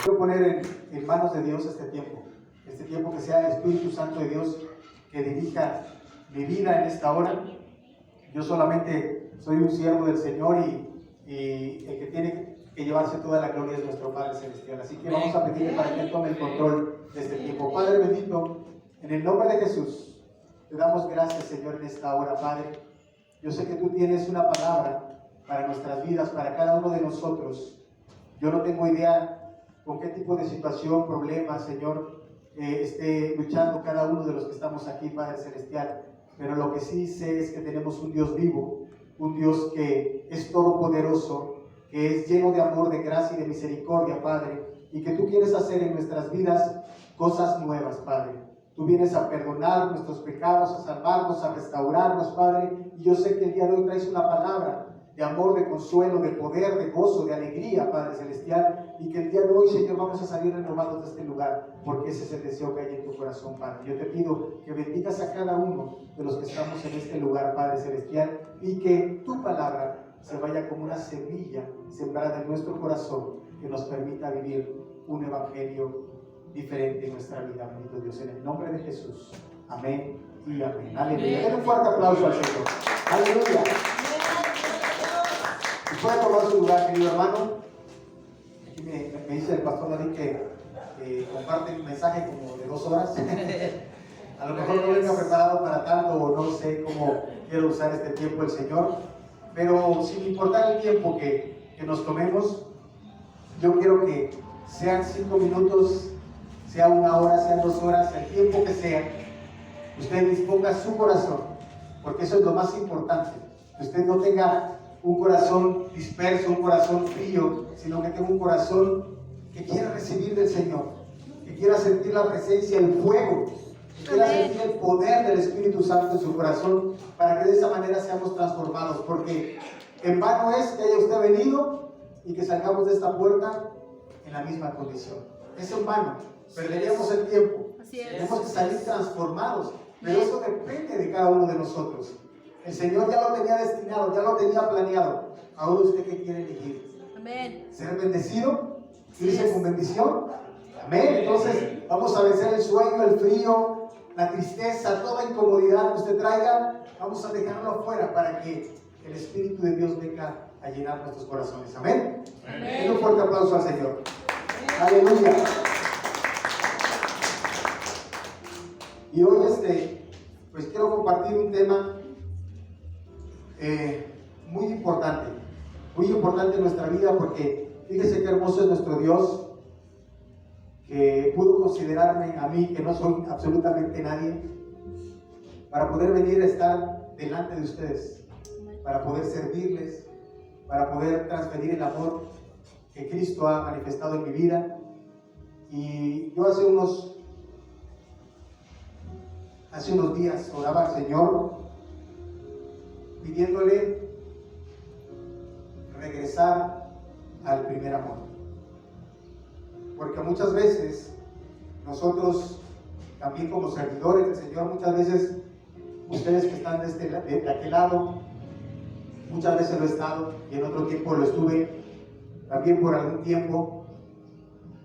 Quiero poner en manos de Dios este tiempo que sea el Espíritu Santo de Dios que dirija mi vida en esta hora. Yo solamente soy un siervo del Señor y el que tiene que llevarse toda la gloria es nuestro Padre Celestial. Así que vamos a pedirle para que Él tome el control de este tiempo. Padre bendito, en el nombre de Jesús, te damos gracias, Señor, en esta hora, Padre. Yo sé que tú tienes una palabra para nuestras vidas, para cada uno de nosotros. Yo no tengo idea con qué tipo de situación, problema, Señor, esté luchando cada uno de los que estamos aquí, Padre Celestial. Pero lo que sí sé es que tenemos un Dios vivo, un Dios que es todopoderoso, que es lleno de amor, de gracia y de misericordia, Padre, y que tú quieres hacer en nuestras vidas cosas nuevas, Padre. Tú vienes a perdonar nuestros pecados, a salvarnos, a restaurarnos, Padre, y yo sé que el día de hoy traes una palabra de amor, de consuelo, de poder, de gozo, de alegría, Padre Celestial, y que el día de hoy, Señor, vamos a salir renovados de este lugar, porque ese es el deseo que hay en tu corazón, Padre. Yo te pido que bendigas a cada uno de los que estamos en este lugar, Padre Celestial, y que tu palabra se vaya como una semilla sembrada en nuestro corazón, que nos permita vivir un evangelio diferente en nuestra vida, bendito Dios, en el nombre de Jesús. Amén y amén. Aleluya. Den un fuerte aplauso al Señor. Aleluya. Y puede tomar su lugar, querido hermano. Aquí me dice el pastor David que comparte un mensaje como de 2 horas. A lo mejor no venga preparado para tanto o no sé cómo quiere usar este tiempo el Señor. Pero sin importar el tiempo que nos tomemos, yo quiero que sean 5 minutos, sea 1 hora, sean 2 horas, el tiempo que sea, usted disponga su corazón, porque eso es lo más importante. Que usted no tenga un corazón disperso, un corazón frío, sino que tenga un corazón que quiera recibir del Señor, que quiera sentir la presencia, el fuego, que quiera sentir el poder del Espíritu Santo en su corazón, para que de esa manera seamos transformados, porque en vano es que haya usted venido y que salgamos de esta puerta en la misma condición. Es en vano, perderíamos el tiempo. Tenemos que salir transformados, pero eso depende de cada uno de nosotros. El Señor ya lo tenía destinado, ya lo tenía planeado. Ahora usted qué quiere elegir. Amén. ¿Ser bendecido? ¿Irse con bendición? Amén. Entonces vamos a vencer el sueño, el frío, la tristeza, toda incomodidad que usted traiga. Vamos a dejarlo afuera para que el Espíritu de Dios venga a llenar nuestros corazones. Amén. Den un fuerte aplauso al Señor. Aleluya. Y hoy pues quiero compartir un tema muy importante en nuestra vida, porque fíjese qué hermoso es nuestro Dios, que pudo considerarme a mí, que no soy absolutamente nadie, para poder venir a estar delante de ustedes, para poder servirles, para poder transferir el amor que Cristo ha manifestado en mi vida. Y yo hace unos días oraba al Señor pidiéndole regresar al primer amor, porque muchas veces nosotros, también como servidores del Señor, muchas veces ustedes que están de aquel lado, muchas veces lo he estado y en otro tiempo lo estuve también por algún tiempo,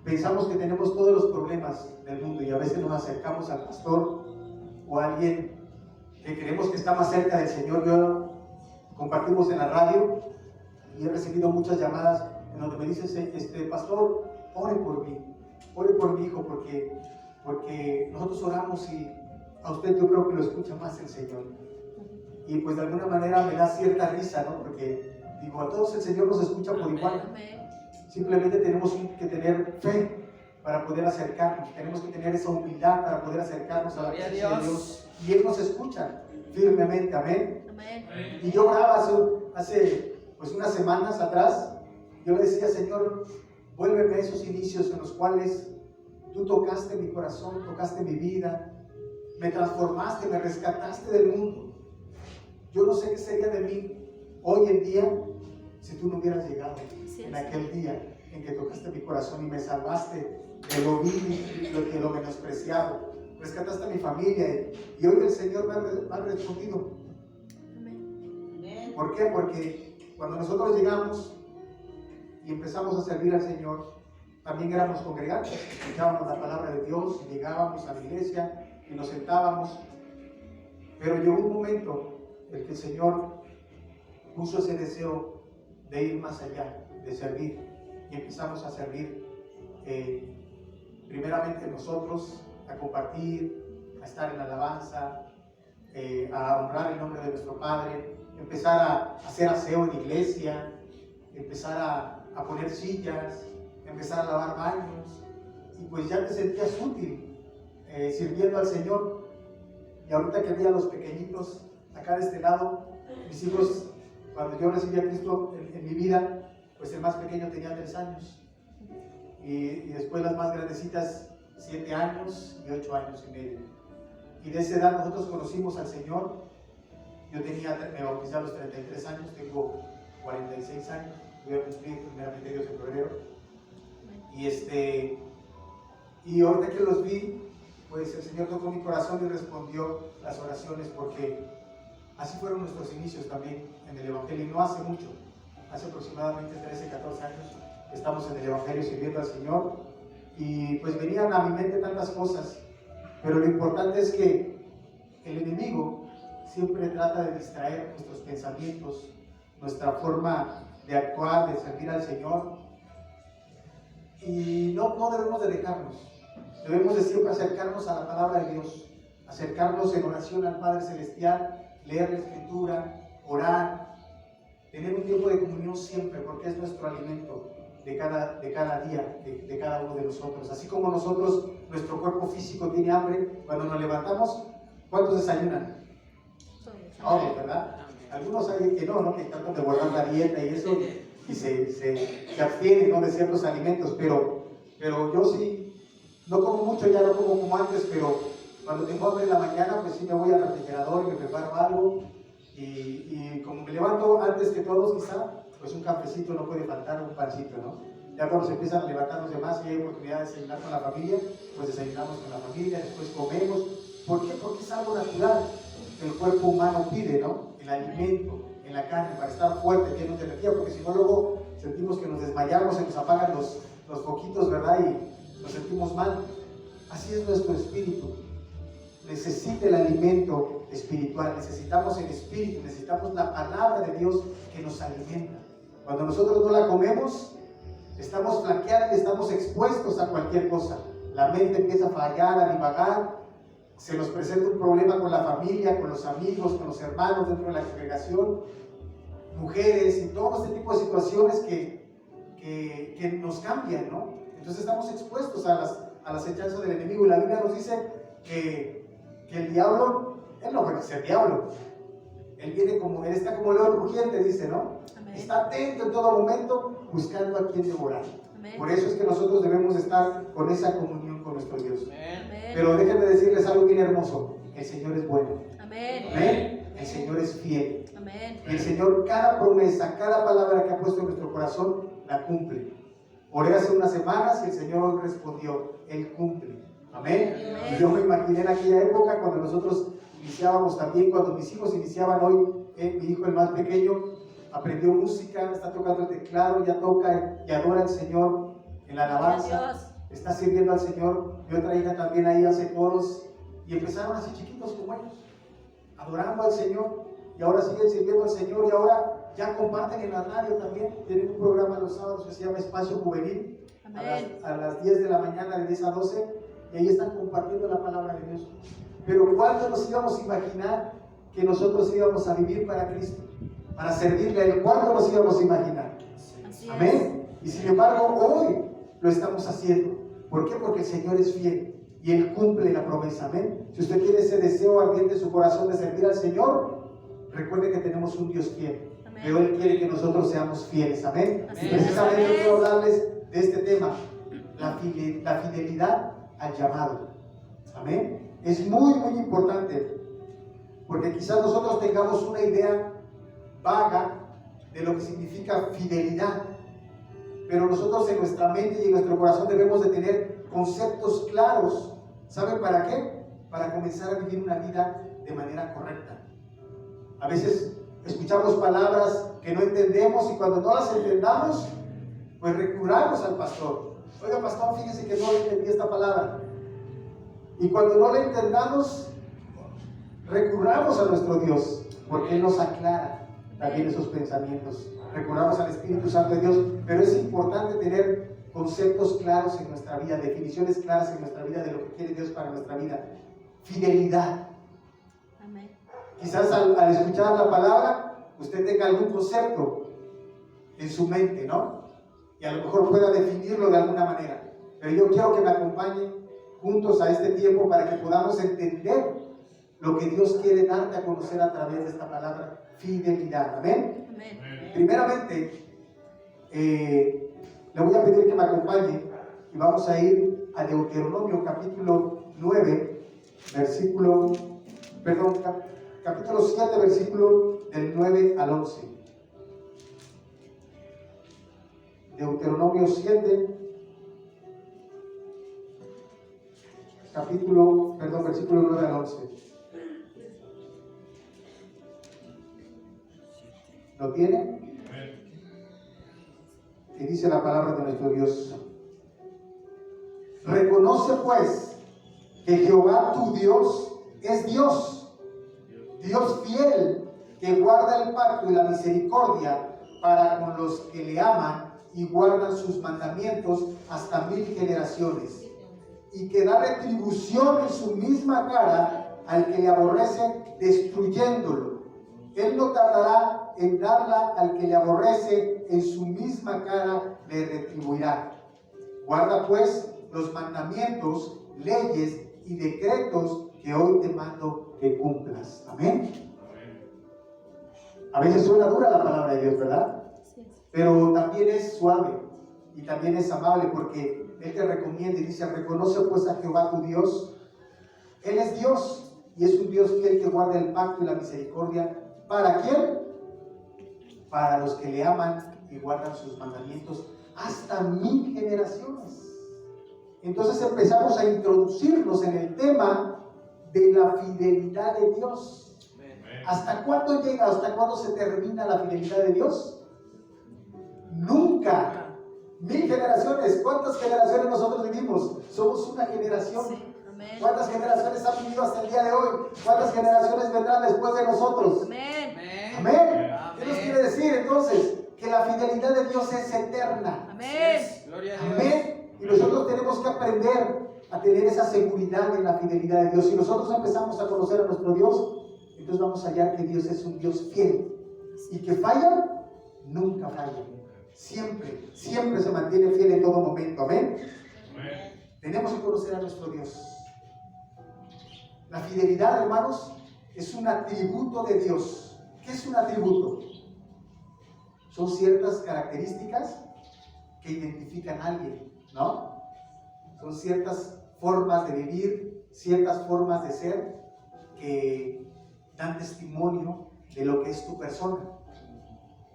pensamos que tenemos todos los problemas del mundo y a veces nos acercamos al pastor o a alguien que creemos que está más cerca del Señor. Yo compartimos en la radio y he recibido muchas llamadas en donde me dicen, pastor, ore por mi hijo, porque nosotros oramos y a usted yo creo que lo escucha más el Señor. Y pues de alguna manera me da cierta risa, ¿no? Porque digo, a todos el Señor nos escucha por igual. Simplemente tenemos que tener fe para poder acercarnos, tenemos que tener esa humildad para poder acercarnos a la presencia de Dios, y Él nos escucha firmemente. Amén. Amén. Y yo oraba hace pues unas semanas atrás, yo le decía, Señor, vuélveme a esos inicios en los cuales tú tocaste mi corazón, tocaste mi vida, me transformaste, me rescataste del mundo. Yo no sé qué sería de mí hoy en día si tú no hubieras llegado en aquel día en que tocaste mi corazón y me salvaste de lo vil y de lo menospreciado. Rescataste a mi familia y hoy el Señor me ha respondido. ¿Por qué? Porque cuando nosotros llegamos y empezamos a servir al Señor, también éramos congregantes, escuchábamos la palabra de Dios, llegábamos a la iglesia y nos sentábamos. Pero llegó un momento en que el Señor puso ese deseo de ir más allá, de servir, y empezamos a servir primeramente nosotros, a compartir, a estar en alabanza, a honrar el nombre de nuestro Padre, empezar a hacer aseo en iglesia, empezar a poner sillas, empezar a lavar baños, y pues ya te sentías útil sirviendo al Señor. Y ahorita que vi a los pequeñitos acá de este lado, mis hijos, cuando yo recibí a Cristo en mi vida, pues el más pequeño tenía 3 años, y después las más grandecitas 7 años y 8 años y medio. Y de esa edad nosotros conocimos al Señor. Yo me bauticé a los 33 años, tengo 46 años, voy a cumplir primeramente Dios en febrero. Y ahorita que los vi, pues el Señor tocó mi corazón y respondió las oraciones, porque así fueron nuestros inicios también en el Evangelio, y no hace mucho, hace aproximadamente 13, 14 años que estamos en el Evangelio sirviendo al Señor, y pues venían a mi mente tantas cosas, pero lo importante es que el enemigo siempre trata de distraer nuestros pensamientos, nuestra forma de actuar, de servir al Señor, y no debemos de dejarnos. Debemos de siempre acercarnos a la palabra de Dios, acercarnos en oración al Padre Celestial, leer la Escritura, orar, tener un tiempo de comunión siempre, porque es nuestro alimento de cada día, de cada uno de nosotros. Así como nosotros, nuestro cuerpo físico tiene hambre, cuando nos levantamos, ¿cuántos desayunan? Todos, ¿verdad? Algunos hay que no, que tratan de guardar la dieta y eso, y se abstienen, ¿no?, de ciertos alimentos, pero yo sí, no como mucho, ya no como antes, pero cuando tengo hambre en la mañana, pues sí me voy al refrigerador y me preparo algo, y como me levanto antes que todos quizá, pues un cafecito no puede faltar, un pancito, ¿no? Ya cuando se empiezan a levantar los demás y hay oportunidad de desayunar con la familia, pues desayunamos con la familia, después comemos. ¿Por qué? Porque es algo natural que el cuerpo humano pide, ¿no? El alimento, en la carne, para estar fuerte, llenos de energía, porque si no luego sentimos que nos desmayamos, se nos apagan los foquitos, ¿verdad? Y nos sentimos mal. Así es nuestro espíritu. Necesita el alimento espiritual, necesitamos el espíritu, necesitamos la palabra de Dios que nos alimenta. Cuando nosotros no la comemos, estamos flaqueando, estamos expuestos a cualquier cosa. La mente empieza a fallar, a divagar, se nos presenta un problema con la familia, con los amigos, con los hermanos dentro de la congregación, mujeres y todo este tipo de situaciones que nos cambian, ¿no? Entonces estamos expuestos a las hechazas del enemigo, y la Biblia nos dice que el diablo, él no puede ser diablo, él está como león rugiente, dice, ¿no? Amén. Está atento en todo momento, buscando a quien devorar. Amén. Por eso es que nosotros debemos estar con esa comunión con nuestro Dios. Amén. Pero déjenme decirles algo bien hermoso: el Señor es bueno. Amén. Amén. El Señor es fiel. Amén. El Señor, cada promesa, cada palabra que ha puesto en nuestro corazón, la cumple. Oré hace unas semanas y el Señor respondió, Él cumple. Amén. Amén. Y yo me imaginé en aquella época cuando nosotros iniciábamos también, cuando mis hijos iniciaban hoy, mi hijo el más pequeño aprendió música, está tocando el teclado, ya toca y adora al Señor en la alabanza, está sirviendo al Señor. Mi otra hija también ahí hace coros, y empezaron así chiquitos como ellos, adorando al Señor, y ahora siguen sirviendo al Señor, y ahora ya comparten en la radio también. Tienen un programa los sábados que se llama Espacio Juvenil, a las 10 de la mañana, de 10 a 12, y ahí están compartiendo la palabra de Dios. Pero ¿cuándo nos íbamos a imaginar que nosotros íbamos a vivir para Cristo, para servirle a Él? ¿Cuándo nos íbamos a imaginar? Amén. Y sin embargo hoy lo estamos haciendo. ¿Por qué? Porque el Señor es fiel y Él cumple la promesa. Amén. Si usted tiene ese deseo ardiente en su corazón de servir al Señor, recuerde que tenemos un Dios fiel. Amén. Pero Él quiere que nosotros seamos fieles. Amén. Y precisamente yo quiero hablarles de este tema, la fidelidad al llamado. Amén. Es muy, muy importante, porque quizás nosotros tengamos una idea vaga de lo que significa fidelidad, pero nosotros en nuestra mente y en nuestro corazón debemos de tener conceptos claros. ¿Saben para qué? Para comenzar a vivir una vida de manera correcta. A veces escuchamos palabras que no entendemos, y cuando no las entendamos, pues recurramos al pastor, Oiga, pastor, fíjese que no entendí esta palabra. Y cuando no la entendamos, recurramos a nuestro Dios, porque Él nos aclara también esos pensamientos. Recurramos al Espíritu Santo de Dios, pero es importante tener conceptos claros en nuestra vida, definiciones claras en nuestra vida de lo que quiere Dios para nuestra vida. Fidelidad. Amén. Quizás al escuchar la palabra, usted tenga algún concepto en su mente, ¿no? Y a lo mejor pueda definirlo de alguna manera. Pero yo quiero que me acompañen juntos a este tiempo para que podamos entender lo que Dios quiere darte a conocer a través de esta palabra, fidelidad. ¿Amén? Amén. Primeramente, le voy a pedir que me acompañe y vamos a ir a Deuteronomio capítulo 9, capítulo 7, versículo del 9 al 11. Deuteronomio 7, versículo 9 al 11. ¿Lo tiene? Y dice la palabra de nuestro Dios: reconoce pues que Jehová tu Dios es Dios, Dios fiel, que guarda el pacto y la misericordia para con los que le aman y guardan sus mandamientos hasta 1000 generaciones, y que da retribución en su misma cara al que le aborrece, destruyéndolo. Él no tardará en darla al que le aborrece, en su misma cara le retribuirá. Guarda pues los mandamientos, leyes y decretos que hoy te mando que cumplas. Amén. A veces suena dura la palabra de Dios, ¿verdad? Pero también es suave y también es amable, porque Él te recomienda y dice: reconoce pues a Jehová tu Dios. Él es Dios y es un Dios fiel que guarda el pacto y la misericordia. ¿Para quién? Para los que le aman y guardan sus mandamientos hasta 1000 generaciones. Entonces empezamos a introducirnos en el tema de la fidelidad de Dios. ¿Hasta cuándo llega? ¿Hasta cuándo se termina la fidelidad de Dios? Nunca. 1000 generaciones. ¿Cuántas generaciones nosotros vivimos? Somos una generación. Sí. Amén. ¿Cuántas generaciones han vivido hasta el día de hoy? ¿Cuántas generaciones vendrán después de nosotros? Amén. Amén. ¿Qué nos quiere decir entonces? Que la fidelidad de Dios es eterna. Amén. Gloria a Dios. Amén. Y nosotros tenemos que aprender a tener esa seguridad en la fidelidad de Dios. Si nosotros empezamos a conocer a nuestro Dios, entonces vamos a hallar que Dios es un Dios fiel. Y que falla, nunca falla. Siempre, siempre se mantiene fiel en todo momento. Amén. Tenemos que conocer a nuestro Dios. La fidelidad, hermanos, es un atributo de Dios. ¿Qué es un atributo? Son ciertas características que identifican a alguien, ¿no? Son ciertas formas de vivir, ciertas formas de ser que dan testimonio de lo que es tu persona.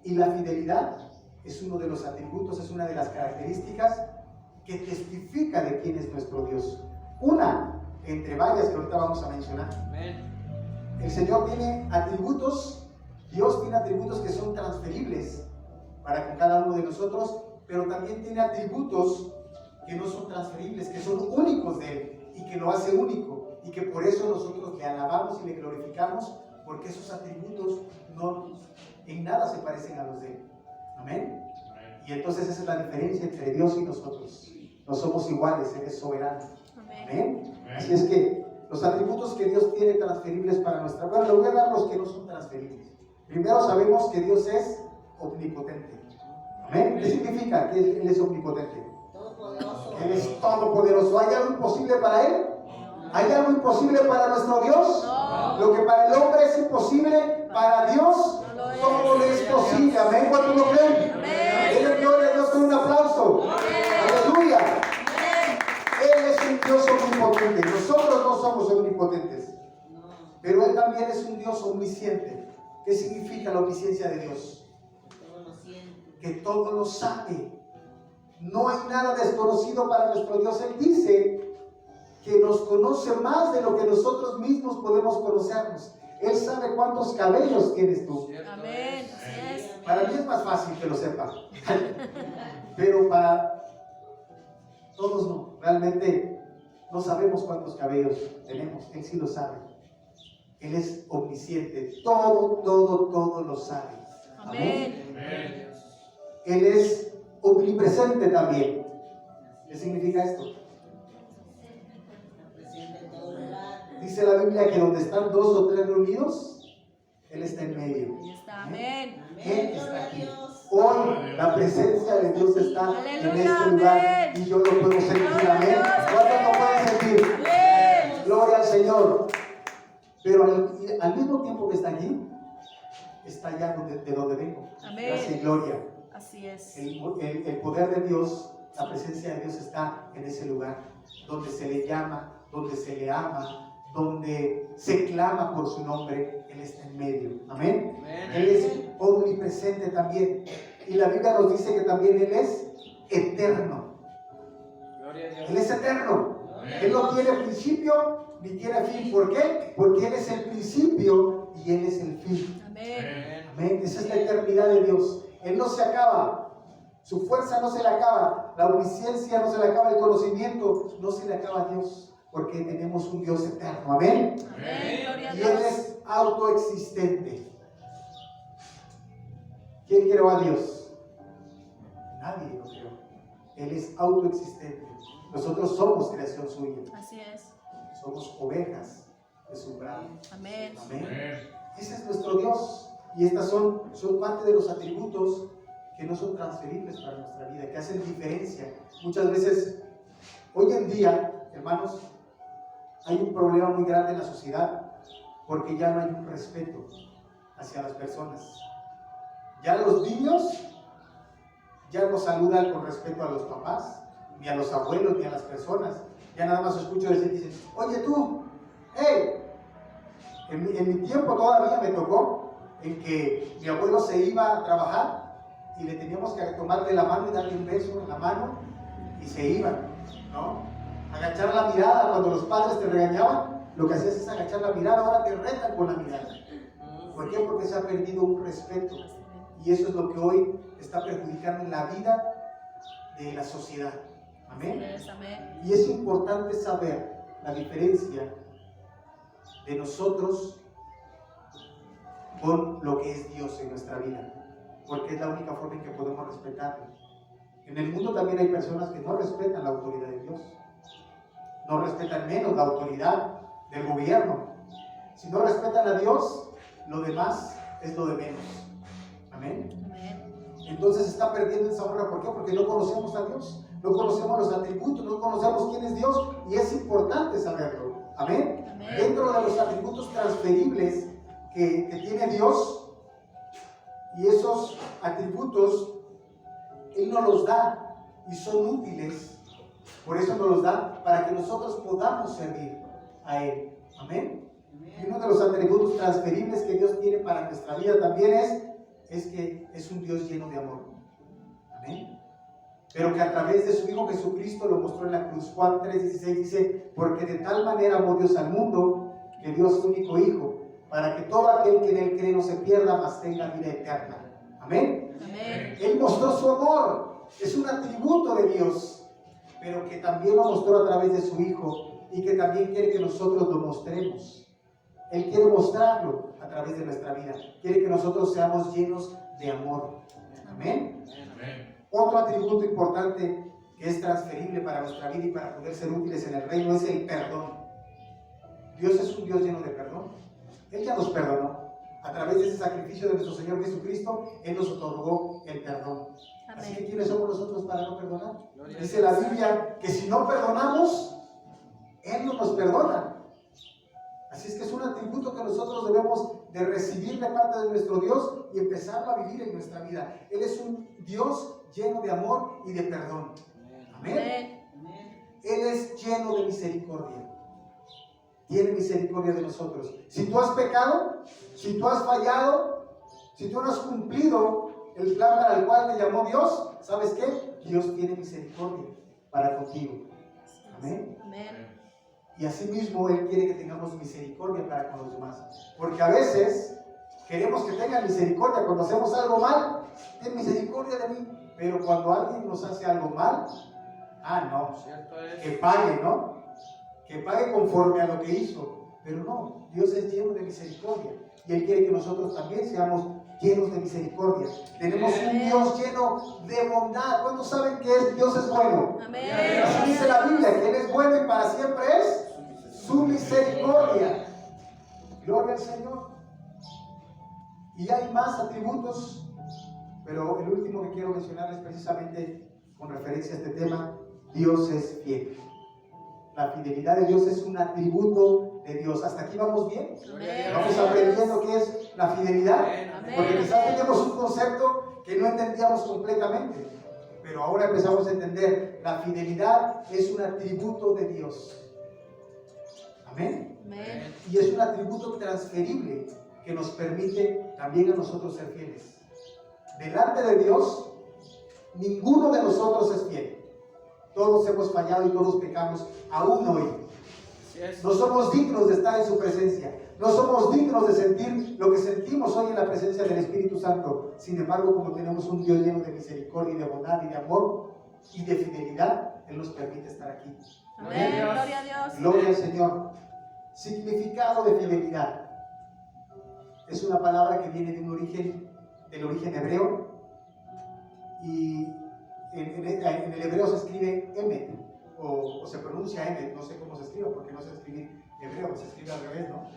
Y la fidelidad es uno de los atributos, es una de las características que testifica de quién es nuestro Dios. Una entre varias que ahorita vamos a mencionar. El Señor tiene atributos, Dios tiene atributos que son transferibles para con cada uno de nosotros, pero también tiene atributos que no son transferibles, que son únicos de Él y que lo hace único, y que por eso nosotros le alabamos y le glorificamos, porque esos atributos no en nada se parecen a los de Él. Amén. Y entonces esa es la diferencia entre Dios y nosotros. No somos iguales, Él es soberano. Amén. Así es que los atributos que Dios tiene transferibles para nuestra vida, le voy a dar los que no son transferibles. Primero, sabemos que Dios es omnipotente. Amén. ¿Qué significa que Él es omnipotente? Todopoderoso. Él es todopoderoso. ¿Hay algo imposible para Él? ¿Hay algo imposible para nuestro Dios? No. Lo que para el hombre es imposible, para Dios todo le es posible. Amén. ¿Cuántos lo creen? Denle gloria a Dios con un aplauso. Aleluya. Él es un Dios omnipotente. Nosotros no somos omnipotentes, pero Él también es un Dios omnisciente. ¿Qué significa la omnisciencia de Dios? Que todo lo sabe. No hay nada desconocido para nuestro Dios. Él dice que nos conoce más de lo que nosotros mismos podemos conocernos. Él sabe cuántos cabellos tienes tú. Amén. Así es. Para mí es más fácil que lo sepa. Pero para Todos no. Realmente no sabemos cuántos cabellos tenemos. Él sí lo sabe. Él es omnisciente. Todo lo sabe. Amén. Amén. Él es omnipresente también. ¿Qué significa esto? Dice la Biblia que donde están 2 o 3 reunidos, Él está en medio. Ahí está. Amén. Él está aquí. Hoy la presencia de Dios está en Aleluya, este lugar amén. y yo lo puedo sentir. Gloria a Amén. Dios, ¿Cuántos lo pueden sentir? Amén. Gloria al Señor. Pero al mismo tiempo que está aquí, está allá de donde vengo. Amén. Gracia y gloria. Así es. El poder de Dios, la presencia de Dios está en ese lugar, donde se le llama, donde se le ama, donde se clama por su nombre. Él está en medio. Amén. Amén. Él es omnipresente también. Y la Biblia nos dice que también Él es eterno. Gloria a Dios. Él es eterno. Amén. Él no tiene principio ni tiene fin. ¿Por qué? Porque Él es el principio y Él es el fin. Amén. Amén. Esa es la eternidad de Dios. Él no se acaba. Su fuerza no se le acaba. La omnisciencia no se le acaba. El conocimiento no se le acaba a Dios. Porque tenemos un Dios eterno. Amén. Amén. Gloria a Y Él Dios. es autoexistente. ¿Quién creó a Dios? Nadie lo creó. Él es autoexistente. Nosotros somos creación suya. Así es. Somos ovejas de su brado. Amén. Amén. Amén. Ese es nuestro Dios. Y estas son parte de los atributos que no son transferibles para nuestra vida, que hacen diferencia. Muchas veces, hoy en día, hermanos, hay un problema muy grande en la sociedad porque ya no hay un respeto hacia las personas. Ya los niños ya no saludan con respeto a los papás, ni a los abuelos, ni a las personas. Ya nada más escucho decir, dicen, oye tú, hey. En mi tiempo todavía me tocó en que mi abuelo se iba a trabajar y le teníamos que tomarle la mano y darle un beso en la mano y se iba, ¿no? Agachar la mirada cuando los padres te regañaban, lo que hacías es agachar la mirada, ahora te retan con la mirada. ¿Por qué? Porque se ha perdido un respeto y eso es lo que hoy está perjudicando en la vida de la sociedad. Amén. Así es. Amén. Y es importante saber la diferencia de nosotros con lo que es Dios en nuestra vida, porque es la única forma en que podemos respetarlo. En el mundo también hay personas que no respetan la autoridad de Dios, no respetan menos la autoridad del gobierno. Si no respetan a Dios, lo demás es lo de menos. Amén. Amén. Entonces se está perdiendo esa honra. ¿Por qué? Porque no conocemos a Dios, no conocemos los atributos, no conocemos quién es Dios y es importante saberlo. Amén. Amén. Dentro de los atributos transferibles que tiene Dios, y esos atributos Él nos los da y son útiles, por eso nos los da para que nosotros podamos servir a Él. Amén. Y uno de los atributos transferibles que Dios tiene para nuestra vida también es que es un Dios lleno de amor. Amén. Pero que a través de su Hijo Jesucristo lo mostró en la cruz. Juan 3:16 dice, porque de tal manera amó Dios al mundo, que dio a su único Hijo, para que todo aquel que en Él cree no se pierda, mas tenga vida eterna. Amén. Amén. Él mostró su amor, es un atributo de Dios, pero que también lo mostró a través de su Hijo y que también quiere que nosotros lo mostremos. Él quiere mostrarlo a través de nuestra vida, quiere que nosotros seamos llenos de amor. Amén. Amén. Otro atributo importante que es transferible para nuestra vida y para poder ser útiles en el reino es el perdón. Dios es un Dios lleno de perdón. Él ya nos perdonó. A través de ese sacrificio de nuestro Señor Jesucristo, Él nos otorgó el perdón. Así que ¿quiénes somos nosotros para no perdonar? Dice la Biblia que si no perdonamos, Él no nos perdona. Así es que es un atributo que nosotros debemos de recibir de parte de nuestro Dios y empezarlo a vivir en nuestra vida. Él es un Dios lleno de amor y de perdón. Amén. Él es lleno de misericordia. Tiene misericordia de nosotros. Si tú has pecado, si tú has fallado, si tú no has cumplido el plan para el cual te llamó Dios, ¿sabes qué? Dios tiene misericordia para contigo. Amén. Amén. Y asimismo Él quiere que tengamos misericordia para con los demás. Porque a veces queremos que tengan misericordia cuando hacemos algo mal. Ten misericordia de mí. Pero cuando alguien nos hace algo mal, No, Cierto es. que pague, ¿no? Que pague conforme a lo que hizo. Pero no, Dios es lleno de misericordia y Él quiere que nosotros también seamos llenos de misericordia. Tenemos un Dios lleno de bondad. ¿Cuántos saben que Dios es bueno? Amén. Así dice la Biblia, que Él es bueno y para siempre es su misericordia. Gloria al Señor. Y hay más atributos, pero el último que quiero mencionar es precisamente con referencia a este tema: Dios es fiel. La fidelidad de Dios es un atributo de Dios. ¿Hasta aquí vamos bien? Amén. Vamos aprendiendo qué es la fidelidad, Amén. porque quizás teníamos un concepto que no entendíamos completamente, pero ahora empezamos a entender: la fidelidad es un atributo de Dios. Amén. Amén. Y es un atributo transferible que nos permite también a nosotros ser fieles. Delante de Dios, ninguno de nosotros es fiel. Todos hemos fallado y todos pecamos aún hoy. Así es. No somos dignos de estar en su presencia. No somos dignos de sentir lo que sentimos hoy en la presencia del Espíritu Santo. Sin embargo, como tenemos un Dios lleno de misericordia y de bondad y de amor y de fidelidad, Él nos permite estar aquí. Amén. Gloria a Dios. Gloria al Señor. Significado de fidelidad. Es una palabra que viene de un origen, del origen hebreo. Y en el hebreo se escribe Emet, o se pronuncia Emet, no sé cómo se escribe, porque no sé escribir hebreo, se escribe al revés, ¿no?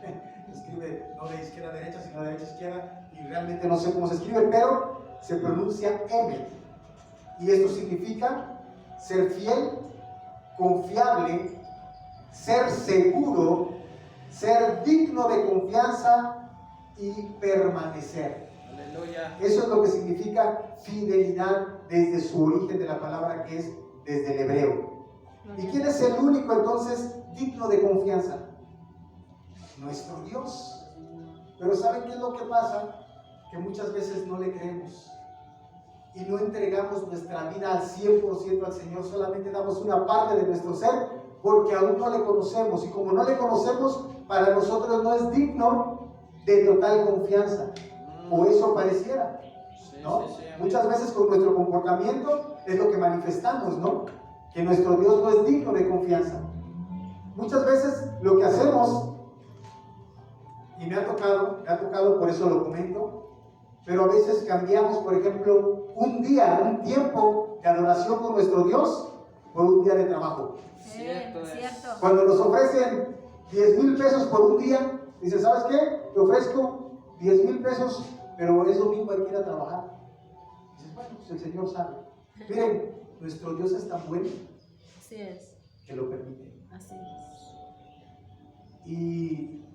Se escribe no de izquierda a derecha, sino de derecha a izquierda, y realmente no sé cómo se escribe, pero se pronuncia Emet. Y esto significa ser fiel, confiable, ser seguro, ser digno de confianza y permanecer. Aleluya. Eso es lo que significa fidelidad desde su origen de la palabra, que es desde el hebreo. ¿Y quién es el único entonces digno de confianza? Nuestro Dios. Pero ¿saben qué es lo que pasa? Que muchas veces no le creemos y no entregamos nuestra vida al 100% al Señor, solamente damos una parte de nuestro ser porque aún no le conocemos, y como no le conocemos, para nosotros no es digno de total confianza, o eso pareciera, ¿no? Muchas veces con nuestro comportamiento es lo que manifestamos, ¿no? Que nuestro Dios no es digno de confianza. Muchas veces lo que hacemos, y me ha tocado, por eso lo comento, pero a veces cambiamos, por ejemplo, un día, un tiempo de adoración con nuestro Dios por un día de trabajo. Cierto es. Cierto. Cuando nos ofrecen 10,000 pesos por un día, dicen, ¿sabes qué? Te ofrezco 10,000 pesos, pero es domingo, hay que ir a trabajar. Dices, bueno, pues el Señor sabe. Miren, nuestro Dios es tan bueno Así es. que lo permite. Así es. Y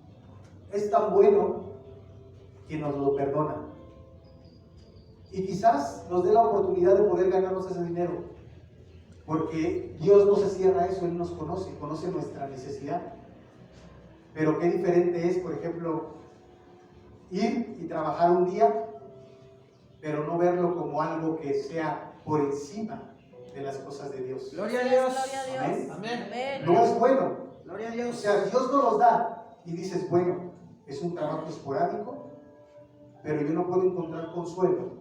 es tan bueno que nos lo perdona. Y quizás nos dé la oportunidad de poder ganarnos ese dinero, porque Dios no se cierra a eso, Él nos conoce nuestra necesidad. Pero qué diferente es, por ejemplo, ir y trabajar un día, pero no verlo como algo que sea por encima de las cosas de Dios. Gloria a Dios. Gloria a Dios. Amén. Amén. No es bueno. Gloria a O Dios. sea, Dios nos los da y dices, bueno, es un trabajo esporádico, pero yo no puedo encontrar consuelo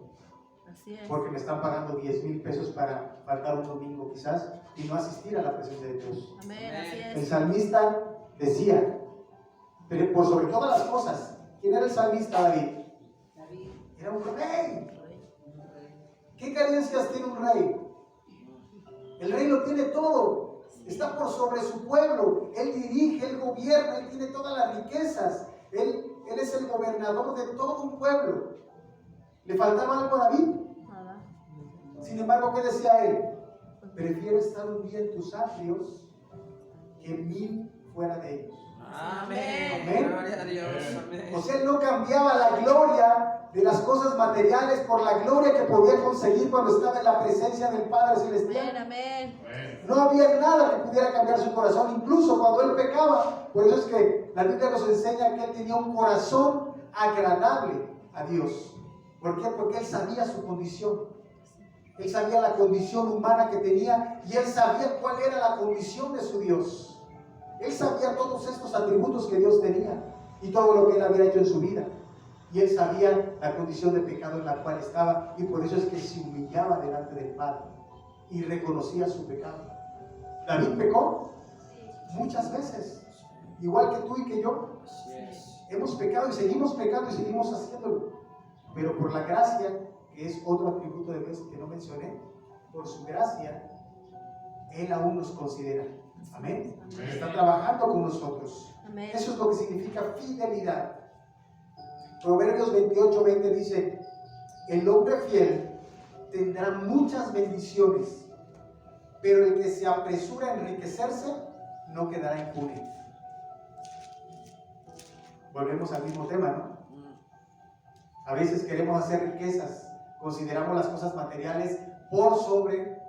Así es. porque me están pagando 10,000 pesos para faltar un domingo quizás y no asistir a la presencia de Dios. Amén. Así El es. salmista decía, pero por sobre todas las cosas, ¿quién era el salmista, David? Era un rey. ¿Qué carencias tiene un rey? El rey lo tiene todo, está por sobre su pueblo, él dirige, él gobierna, él tiene todas las riquezas, él es el gobernador de todo un pueblo. ¿Le faltaba algo a David? Nada. Sin embargo, ¿qué decía él? Prefiero estar un día en tus atrios que 1,000 fuera de ellos. Amén. Amén. Gloria a Dios. Amén. O sea, él no cambiaba la gloria de las cosas materiales por la gloria que podía conseguir cuando estaba en la presencia del Padre Celestial. Amén. Amén. No había nada que pudiera cambiar su corazón, incluso cuando él pecaba. Por eso es que la Biblia nos enseña que él tenía un corazón agradable a Dios. ¿Por qué? Porque él sabía su condición. Él sabía la condición humana que tenía y él sabía cuál era la condición de su Dios. Él sabía todos estos atributos que Dios tenía y todo lo que él había hecho en su vida. Y él sabía la condición de pecado en la cual estaba, y por eso es que se humillaba delante del Padre y reconocía su pecado. David pecó muchas veces, igual que tú y que yo. Así es. Hemos pecado y seguimos pecando y seguimos haciéndolo. Pero por la gracia, que es otro atributo de Dios que no mencioné, por su gracia, Él aún nos considera. Amén. Está trabajando con nosotros. Amén. Eso es lo que significa fidelidad. Proverbios 28:20 dice: el hombre fiel tendrá muchas bendiciones, pero el que se apresura a enriquecerse no quedará impune. Volvemos al mismo tema, ¿no? A veces queremos hacer riquezas, consideramos las cosas materiales por sobre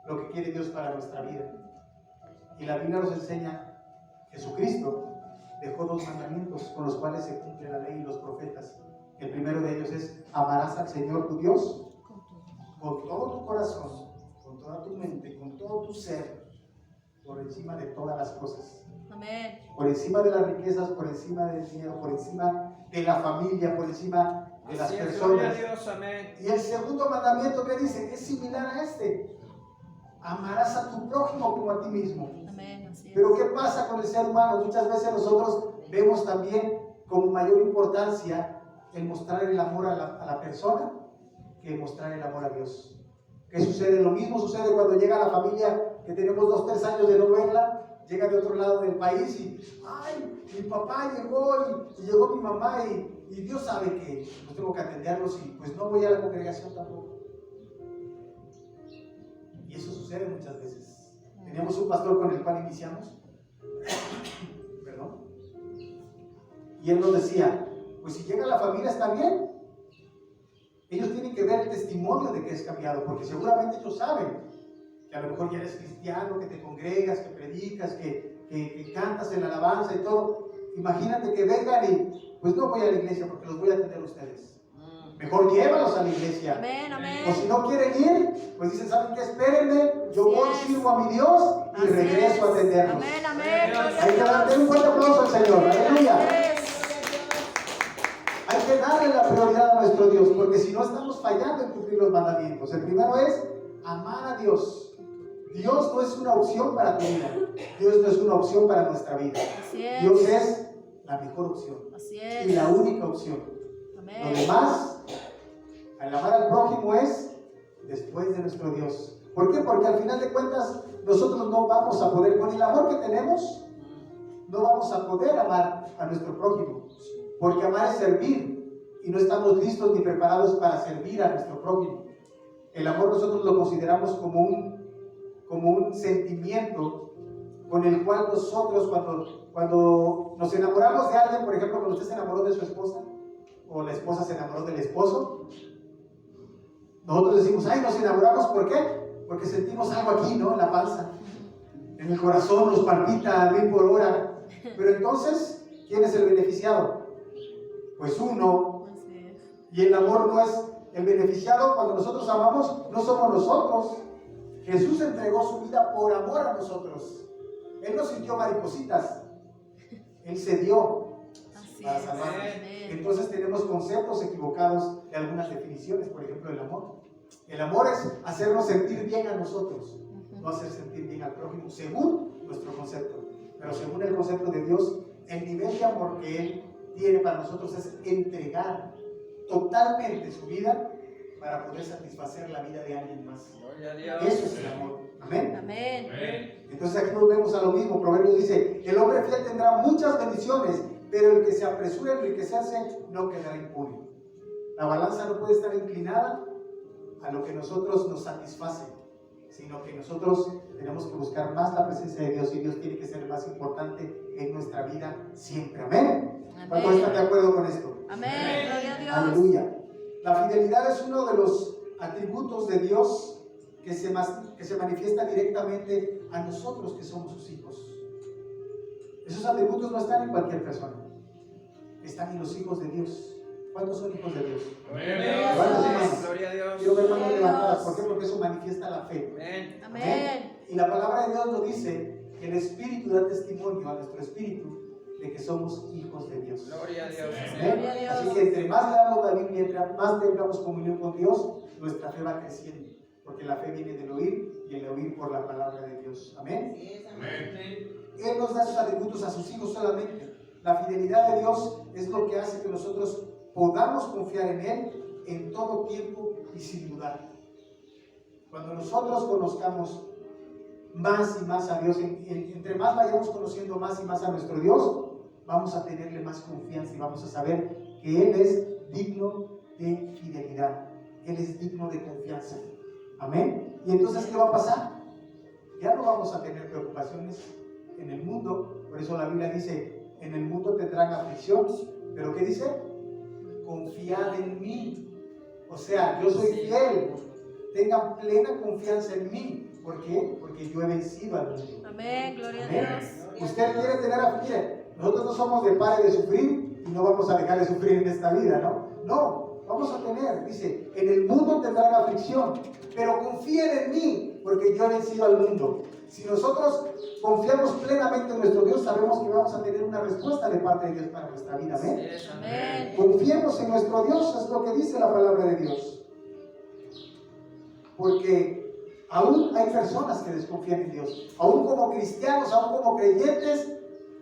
lo que quiere Dios para nuestra vida. Y la Biblia nos enseña, Jesucristo dejó 2 mandamientos con los cuales se cumple la ley y los profetas. El primero de ellos es: amarás al Señor tu Dios con todo tu corazón, con toda tu mente, con todo tu ser, por encima de todas las cosas. Amén. Por encima de las riquezas, por encima del dinero, por encima de la familia, por encima de las Así es, personas. gloria a Dios, amén. Y el segundo mandamiento que dice es similar a este: amarás a tu prójimo como a ti mismo. Amén. Así es. Pero ¿qué pasa con el ser humano? Muchas veces nosotros vemos también como mayor importancia el mostrar el amor a la persona que mostrar el amor a Dios. ¿Qué sucede? Lo mismo sucede cuando llega la familia que tenemos 2, 3 años de no verla. Llega de otro lado del país y, ay, mi papá llegó y llegó mi mamá y Dios sabe que pues tengo que atenderlos y pues no voy a la congregación tampoco. Y eso sucede muchas veces. Teníamos un pastor con el cual iniciamos, perdón, y él nos decía: pues si llega la familia está bien. Ellos tienen que ver el testimonio de que es cambiado, porque seguramente ellos saben que a lo mejor ya eres cristiano, que te congregas, que predicas, que cantas en la alabanza y todo. Imagínate que vengan y pues no voy a la iglesia porque los voy a atender a ustedes. Mejor llévalos a la iglesia. Amén. Amén. O si no quieren ir, pues dicen: ¿saben qué? Espérenme, yo Así voy, es. sirvo a mi Dios y Así regreso es. a atenderlos. Amén. Amén. Gloria a Hay que darle un fuerte aplauso al Señor. Aleluya. Dios. Hay que darle la prioridad a nuestro Dios, porque si no estamos fallando en cumplir los mandamientos. El primero es amar a Dios. Dios no es una opción para tu vida. Dios no es una opción para nuestra vida. Así es. Dios es la mejor opción Así y es. la única opción. Amén. Lo demás, al amar al prójimo, es después de nuestro Dios. ¿Por qué? Porque al final de cuentas nosotros no vamos a poder, con el amor que tenemos, no vamos a poder amar a nuestro prójimo. Porque amar es servir y no estamos listos ni preparados para servir a nuestro prójimo. El amor nosotros lo consideramos como un sentimiento con el cual nosotros cuando nos enamoramos de alguien, por ejemplo, cuando usted se enamoró de su esposa o la esposa se enamoró del esposo, nosotros decimos: ay, nos enamoramos, ¿por qué? Porque sentimos algo aquí, ¿no? En la panza, en el corazón nos palpita a 1000 por hora. Pero entonces, ¿quién es el beneficiado? Pues uno. Así es. Y el amor no es el beneficiado. Cuando nosotros amamos, no somos nosotros. Jesús entregó su vida por amor a nosotros. Él no sintió maripositas, Él se dio Así para es. salvarnos. Amén. Entonces tenemos conceptos equivocados de algunas definiciones. Por ejemplo, el amor. El amor es hacernos sentir bien a nosotros, no hacer sentir bien al prójimo, según nuestro concepto. Pero según el concepto de Dios, el nivel de amor que Él tiene para nosotros es entregar totalmente su vida para poder satisfacer la vida de alguien más. Gloria a Dios. Eso es el amor. Amén. Amén. Entonces aquí volvemos a lo mismo. Proverbios dice: el hombre fiel tendrá muchas bendiciones, pero el que se apresura a enriquecerse no quedará impune. La balanza no puede estar inclinada a lo que nosotros nos satisface, sino que nosotros tenemos que buscar más la presencia de Dios, y Dios tiene que ser más importante en nuestra vida siempre. Amén. ¿Cuántos están de acuerdo con esto? Amén. Gloria a Dios. Aleluya. La fidelidad es uno de los atributos de Dios que se manifiesta directamente a nosotros que somos sus hijos. Esos atributos no están en cualquier persona, están en los hijos de Dios. ¿Cuántos son hijos de Dios? Amén. ¿Cuántos hermanos? Gloria a Dios. Quiero ver manos levantadas. ¿Por qué? Porque eso manifiesta la fe. Amén. Amén. Y la palabra de Dios nos dice que el Espíritu da testimonio a nuestro espíritu de que somos hijos de Dios. Gloria a Dios. Amén. Gloria a Dios. Así que entre más leamos la Biblia, entre más tengamos comunión con Dios, nuestra fe va creciendo. porque la fe viene del oír y el oír por la palabra de Dios. Amén. Él nos da sus atributos a sus hijos solamente. La fidelidad de Dios es lo que hace que nosotros podamos confiar en Él en todo tiempo y sin dudar. Cuando nosotros conozcamos más y más a Dios, entre más vayamos conociendo más y más a nuestro Dios, vamos a tenerle más confianza y vamos a saber que Él es digno de fidelidad. Él es digno de confianza. Amén. Y entonces, ¿qué va a pasar? Ya no vamos a tener preocupaciones en el mundo. Por eso la Biblia dice, en el mundo tendrán aflicción. ¿Pero qué dice? Confiad en mí. O sea, yo soy fiel. Tengan plena confianza en mí. ¿Por qué? Porque yo he vencido al mundo. Amén, gloria a Amén. Dios. Usted quiere tener aflicción. Nosotros no somos de pare de sufrir y no vamos a dejar de sufrir en esta vida, ¿no? No, vamos a tener, dice, en el mundo tendrán aflicción, pero confíen en mí, porque yo he vencido al mundo. Si nosotros confiamos plenamente en nuestro Dios, sabemos que vamos a tener una respuesta de parte de Dios para nuestra vida. Amén. Amén. Confiemos en nuestro Dios, es lo que dice la palabra de Dios. Porque aún hay personas que desconfían en Dios. Aún como cristianos, aún como creyentes,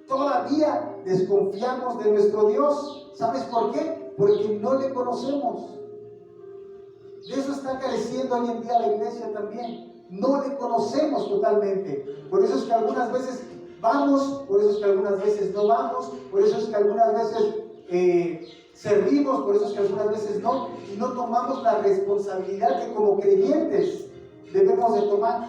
todavía desconfiamos de nuestro Dios. ¿Sabes por qué? Porque no le conocemos. De eso está careciendo hoy en día la iglesia también. No le conocemos totalmente. Por eso es que algunas veces vamos, por eso es que algunas veces no vamos, por eso es que algunas veces servimos, por eso es que algunas veces no, y no tomamos la responsabilidad que como creyentes debemos de tomar,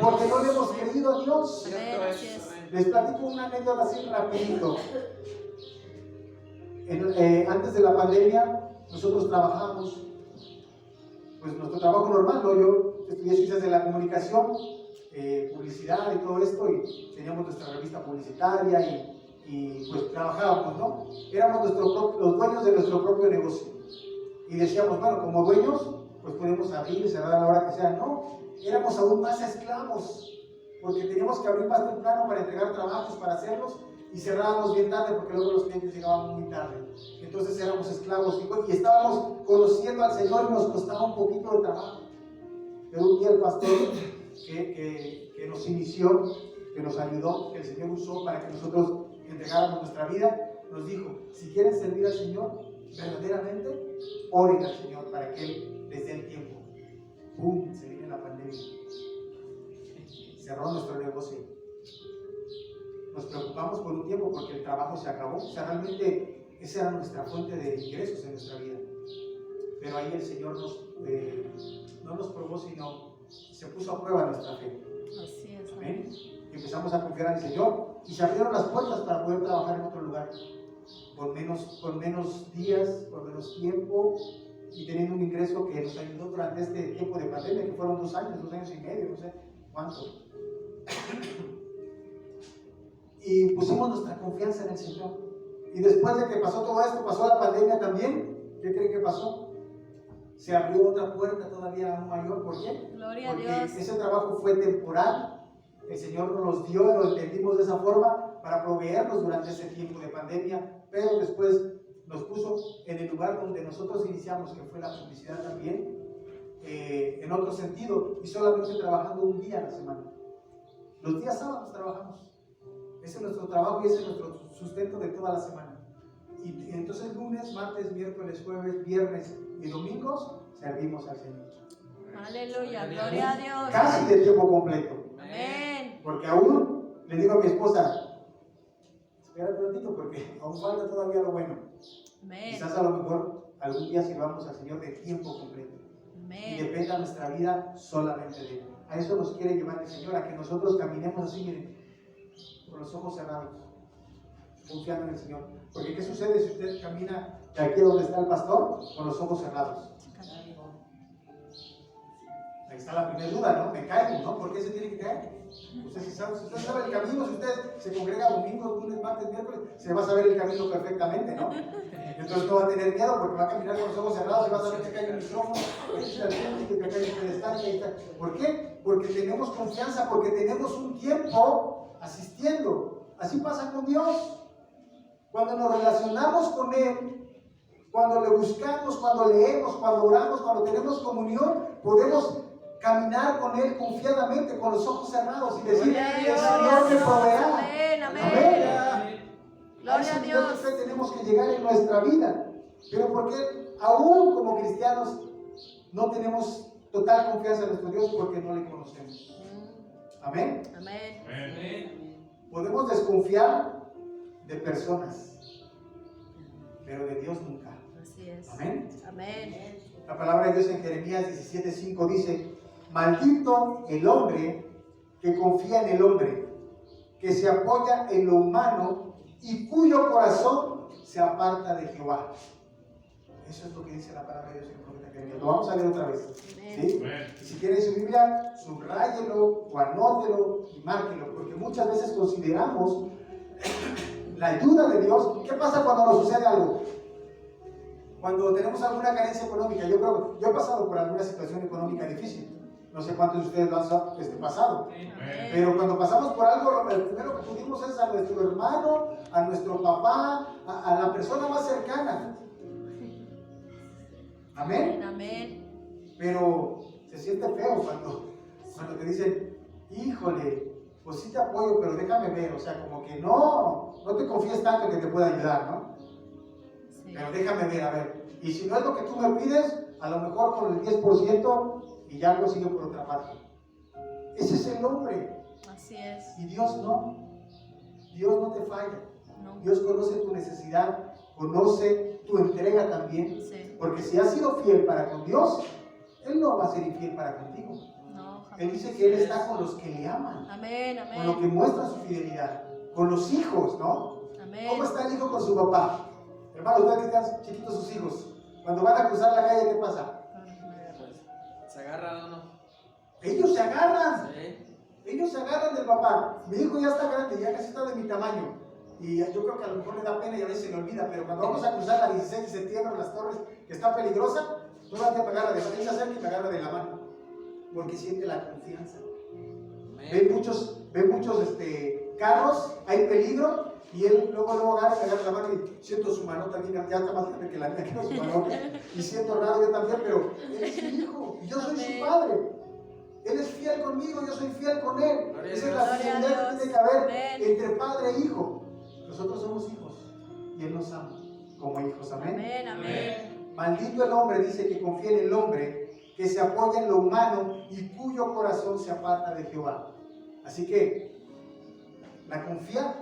porque no le hemos creído a Dios. Amén, así es. Les platico una anécdota así rapidito. Antes de la pandemia, nosotros trabajábamos, pues nuestro trabajo normal, ¿no? Yo estudié ciencias de la comunicación, publicidad y todo esto, y teníamos nuestra revista publicitaria y pues trabajábamos, ¿no? Éramos los dueños de nuestro propio negocio. Y decíamos, bueno, como dueños, pues podemos abrir y cerrar a la hora que sea. No, éramos aún más esclavos, porque teníamos que abrir más temprano para entregar trabajos, para hacerlos, y cerrábamos bien tarde porque luego los clientes llegaban muy tarde. Entonces éramos esclavos y estábamos conociendo al Señor y nos costaba un poquito de trabajo. Pero un día el pastor que nos inició, que nos ayudó, que el Señor usó para que nosotros entregáramos nuestra vida, nos dijo, si quieren servir al Señor verdaderamente, oren al Señor para que Él les dé el tiempo. ¡Pum! Se viene la pandemia. Cerró nuestro negocio. Nos preocupamos por un tiempo porque el trabajo se acabó. O sea, realmente esa era nuestra fuente de ingresos en nuestra vida. Pero ahí el Señor no nos probó, sino se puso a prueba nuestra fe. Así es. Amén. Y empezamos a confiar en el Señor y se abrieron las puertas para poder trabajar en otro lugar. Con menos días, por menos tiempo y teniendo un ingreso que nos ayudó durante este tiempo de pandemia, que fueron 2 años y medio, no sé cuánto. Y pusimos nuestra confianza en el Señor. Y después de que pasó todo esto, pasó la pandemia también. ¿Qué creen que pasó? Se abrió otra puerta todavía aún mayor. ¿Por qué? Gloria a Porque Dios. ese trabajo fue temporal. El Señor nos los dio, lo entendimos de esa forma para proveernos durante ese tiempo de pandemia. Pero después nos puso en el lugar donde nosotros iniciamos, que fue la publicidad también, en otro sentido, y solamente trabajando un día a la semana. Los días sábados trabajamos. Ese es nuestro trabajo y ese es nuestro sustento de toda la semana. Y entonces lunes, martes, miércoles, jueves, viernes y domingos servimos al Señor. Aleluya, gloria a Dios. Casi de tiempo completo. Amén. Porque aún le digo a mi esposa, espérate un ratito porque aún falta todavía lo bueno. Amén. Quizás a lo mejor algún día sirvamos al Señor de tiempo completo. Y Amén. dependa nuestra vida solamente de Él. A eso nos quiere llevar el Señor, a que nosotros caminemos así, miren, con los ojos cerrados, confiando en el Señor. Porque ¿qué sucede si usted camina de aquí donde está el pastor con los ojos cerrados? Ahí está la primera duda, ¿no? Me caigo, ¿no? ¿Por qué se tiene que caer? Usted sabe el camino, si usted se congrega domingos, lunes, martes, miércoles, se va a saber el camino perfectamente, ¿no? Entonces no va a tener miedo porque va a caminar con los ojos cerrados y va a saber que acá hay un micrófono, ahí está el frente, que acá hay un pedestal, ahí está. ¿Por qué? Porque tenemos confianza, porque tenemos un tiempo asistiendo. Así pasa con Dios. Cuando nos relacionamos con Él, cuando le buscamos, cuando leemos, cuando oramos, cuando tenemos comunión, podemos caminar con Él confiadamente, con los ojos cerrados y decir, Gloria a el Dios. Señor me proveerá. Amén, amén. Amén. A Gloria ese a nivel de Dios. fe tenemos que llegar en nuestra vida. Pero porque aún como cristianos no tenemos total confianza en nuestro Dios porque no le conocemos. Amén. Amén. Amén. Podemos desconfiar de personas, pero de Dios nunca. Así es. Amén. Amén. La palabra de Dios en Jeremías 17:5 dice: maldito el hombre que confía en el hombre, que se apoya en lo humano y cuyo corazón se aparta de Jehová. Eso es lo que dice la palabra de Dios en el profeta Jeremías. Lo vamos a leer otra vez. ¿Sí? Y si tiene su Biblia, subráyelo o anótelo y márquelo, porque muchas veces consideramos la ayuda de Dios. ¿Qué pasa cuando nos sucede algo? Cuando tenemos alguna carencia económica. Yo he pasado por alguna situación económica difícil. No sé cuántos de ustedes lo han pasado. Pero cuando pasamos por algo, lo primero que pedimos es a nuestro hermano, a nuestro papá, a la persona más cercana. Amén. Amén. Pero se siente feo cuando te dicen, híjole, pues sí te apoyo, pero déjame ver. O sea, como que no te confíes tanto que te pueda ayudar, ¿no? Sí. Pero déjame ver, a ver. Y si no es lo que tú me pides, a lo mejor con el 10% y ya lo sigue por otra parte. Ese es el hombre. Así es. Y Dios no. Dios no te falla. No. Dios conoce tu necesidad, conoce tu entrega también. Sí. Porque si has sido fiel para con Dios, Él no va a ser infiel para contigo. No, jamás. Él dice que Él está con los que le aman, Amén, con los que amén. muestran su fidelidad, con los hijos, ¿no? Amén. ¿Cómo está el hijo con su papá? Hermano, ustedes que están chiquitos sus hijos, cuando van a cruzar la calle, ¿qué pasa? Se agarra uno. Ellos se agarran. Sí. Ellos se agarran del papá. Mi hijo ya está grande, ya casi está de mi tamaño. Y yo creo que a lo mejor le da pena y a veces se le olvida. Pero cuando vamos a cruzar la 16 de septiembre, las Torres, que está peligrosa, no me agarra de la mano. Él se acerca y me agarra de la mano. Porque siente la confianza. Ven muchos carros, hay peligro. Y él luego agarra y me agarra la mano y siento su mano también. Ya está más grande que la mía, que no su mano. Y siento raro yo también, pero él es mi hijo. Y yo soy su padre. Él es fiel conmigo, yo soy fiel con Él. Esa es la fidelidad que tiene que haber entre padre e hijo. Nosotros somos hijos y Él nos ama como hijos. Amén. Amén, amén. Maldito el hombre, dice, que confía en el hombre, que se apoya en lo humano y cuyo corazón se aparta de Jehová. Así que la confianza,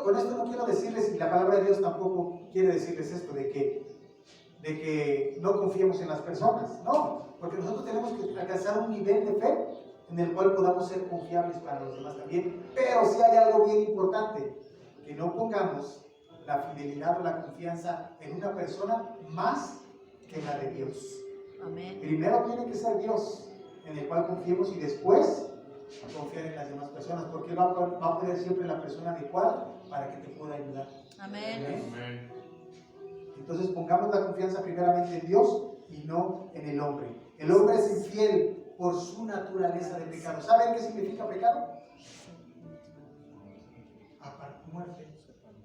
con esto no quiero decirles, y la palabra de Dios tampoco quiere decirles esto, de que no confiemos en las personas. No, porque nosotros tenemos que alcanzar un nivel de fe en el cual podamos ser confiables para los demás también. Pero sí hay algo bien importante, que no pongamos la fidelidad o la confianza en una persona más que la de Dios. Amén. Primero tiene que ser Dios en el cual confiemos y después confiar en las demás personas, porque Él va a poner siempre la persona adecuada para que te pueda ayudar. Amén. Amén. Entonces pongamos la confianza primeramente en Dios y no en el hombre. El hombre es infiel por su naturaleza de pecado. ¿Saben qué significa pecado? Muerte,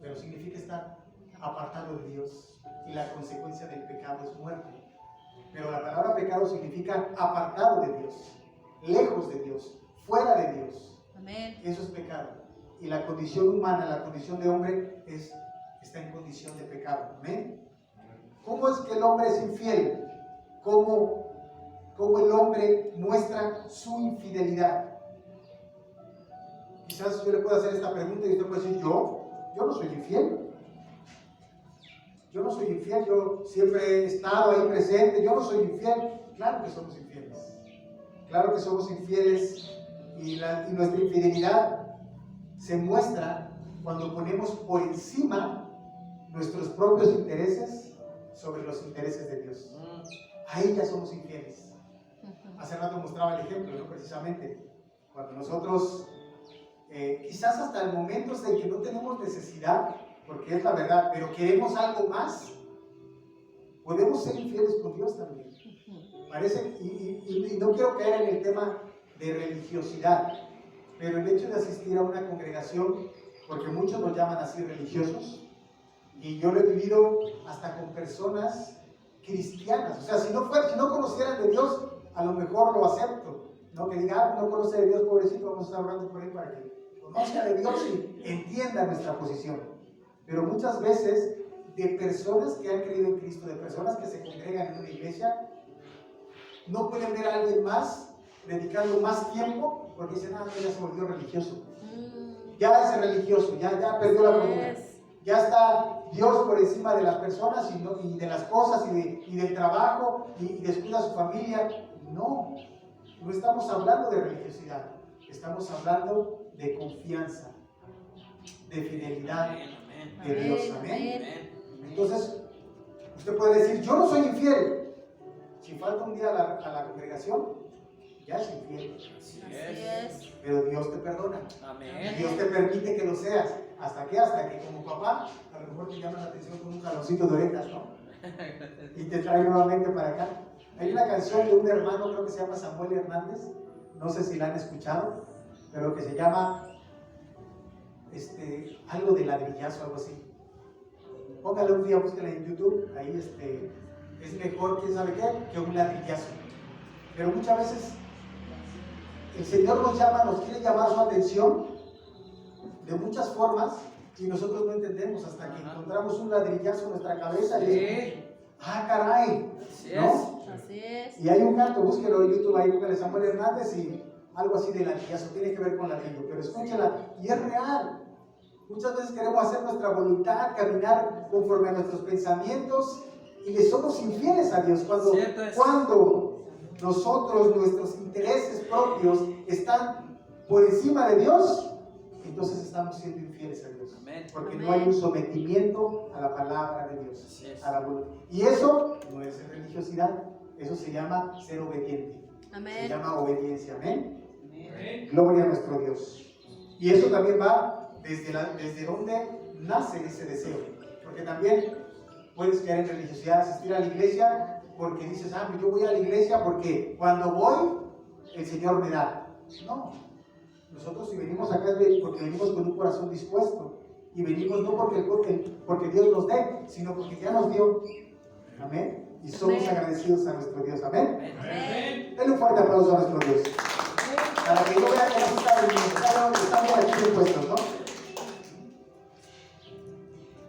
pero significa estar apartado de Dios, y la consecuencia del pecado es muerte. Pero la palabra pecado significa apartado de Dios, lejos de Dios, fuera de Dios. Amén. Eso es pecado. Y la condición humana, la condición de hombre está en condición de pecado. ¿Amén? ¿Cómo es que el hombre es infiel? ¿Cómo el hombre muestra su infidelidad? Quizás yo le pueda hacer esta pregunta y usted puede decir, yo no soy infiel. Yo no soy infiel, yo siempre he estado ahí presente, yo no soy infiel. Claro que somos infieles. Claro que somos infieles y nuestra infidelidad se muestra cuando ponemos por encima nuestros propios intereses sobre los intereses de Dios. Ahí ya somos infieles. Hace rato mostraba el ejemplo, ¿no? Precisamente, cuando nosotros, quizás hasta en momentos en que no tenemos necesidad, porque es la verdad, pero queremos algo más, podemos ser infieles con Dios también. Parece, y no quiero caer en el tema de religiosidad, pero el hecho de asistir a una congregación, porque muchos nos llaman así religiosos, y yo lo he vivido hasta con personas cristianas. O sea, si no conocieran de Dios, a lo mejor lo acepto, no que diga, no conoce de Dios, pobrecito, vamos a estar orando por él para que conozca de Dios y entienda nuestra posición. Pero muchas veces, de personas que han creído en Cristo, de personas que se congregan en una iglesia, no pueden ver a alguien más dedicando más tiempo porque dicen, ya se volvió religioso, ya es religioso, ya perdió la comuna, ya está Dios por encima de las personas y de las cosas y del trabajo y descuida a su familia. No estamos hablando de religiosidad, estamos hablando de confianza, de fidelidad de Dios. Amén. Entonces, usted puede decir, yo no soy infiel. Si falta un día a la congregación, ya es infiel. Así es. Pero Dios te perdona. Amén. Dios te permite que lo seas. ¿Hasta qué? Hasta que como papá, a lo mejor te llama la atención con un jaloncito de orejas, ¿no? Y te trae nuevamente para acá. Hay una canción de un hermano, creo que se llama Samuel Hernández, no sé si la han escuchado, pero que se llama algo de ladrillazo, algo así. Póngale un día, búsquela en YouTube, ahí es mejor, quién sabe qué, que un ladrillazo. Pero muchas veces el Señor nos llama, nos quiere llamar su atención de muchas formas y nosotros no entendemos hasta que encontramos un ladrillazo en nuestra cabeza y decimos, caray, ¿no? Así es. Y hay un canto, búsquelo en YouTube, ahí póngale Samuel Hernández y algo así de ladrillazo, tiene que ver con ladrillo, pero escúchela y es real. Muchas veces queremos hacer nuestra voluntad, caminar conforme a nuestros pensamientos y le somos infieles a Dios cuando nosotros, nuestros intereses propios están por encima de Dios, entonces estamos siendo infieles a Dios. Amén. Porque Amén. no hay un sometimiento a la palabra de Dios, a la voluntad. Y eso no es religiosidad, eso se llama ser obediente. Amén. Se llama obediencia. Amén. Amén. Gloria a nuestro Dios. Y eso también va desde donde nace ese deseo. Porque también puedes caer en religiosidad, asistir a la iglesia porque dices, yo voy a la iglesia porque cuando voy, el Señor me da. No. Nosotros si venimos acá es porque venimos con un corazón dispuesto. Y venimos no porque Dios nos dé, sino porque ya nos dio. Amén. Y somos Amén. agradecidos a nuestro Dios. Amén. Amén. Denle un fuerte aplauso a nuestro Dios. Para que yo vea que no estamos aquí dispuestos, ¿no?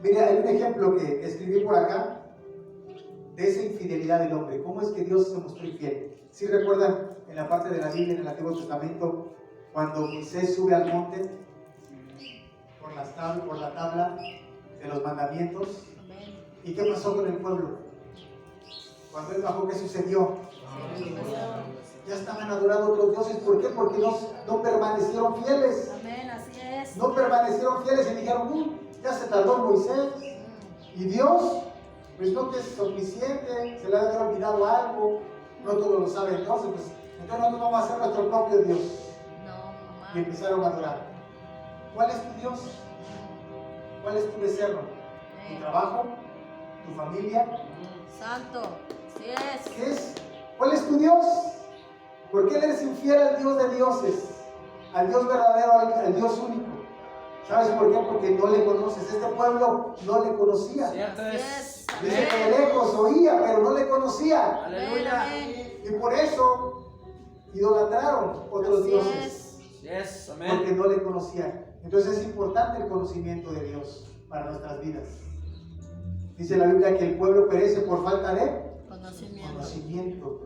Mira, hay un ejemplo que escribí por acá de esa infidelidad del hombre. ¿Cómo es que Dios se mostró infiel? ¿Sí recuerdan en la parte de la Biblia, en el Antiguo Testamento, cuando Moisés sube al monte por la tabla de los mandamientos? Amén. ¿Y qué pasó con el pueblo? Cuando él bajó, ¿qué sucedió? Ya estaban adorando a otros dioses. ¿Por qué? Porque no permanecieron fieles. Amén, así es. No permanecieron fieles y dijeron, ya se tardó Moisés. Y Dios, pues no que es omnisciente, se le ha de haber olvidado algo, no todo lo sabe Dios, entonces nosotros vamos a hacer nuestro propio Dios. No, Y empezaron a adorar. ¿Cuál es tu Dios? ¿Cuál es tu becerro? ¿Tu trabajo? ¿Tu familia? Santo, así es. ¿Qué es? ¿Cuál es tu Dios? ¿Por qué le eres infiel al Dios de dioses? Al Dios verdadero, al Dios único. ¿Sabes por qué? Porque no le conoces. Este pueblo no le conocía. Cierto Así es. es. Dice que de lejos oía, pero no le conocía. Aleluya. Amén. Y por eso idolatraron otros Así dioses. es. Así es. Porque Amén. no le conocían. Entonces es importante el conocimiento de Dios para nuestras vidas. Dice la Biblia que el pueblo perece por falta de conocimiento.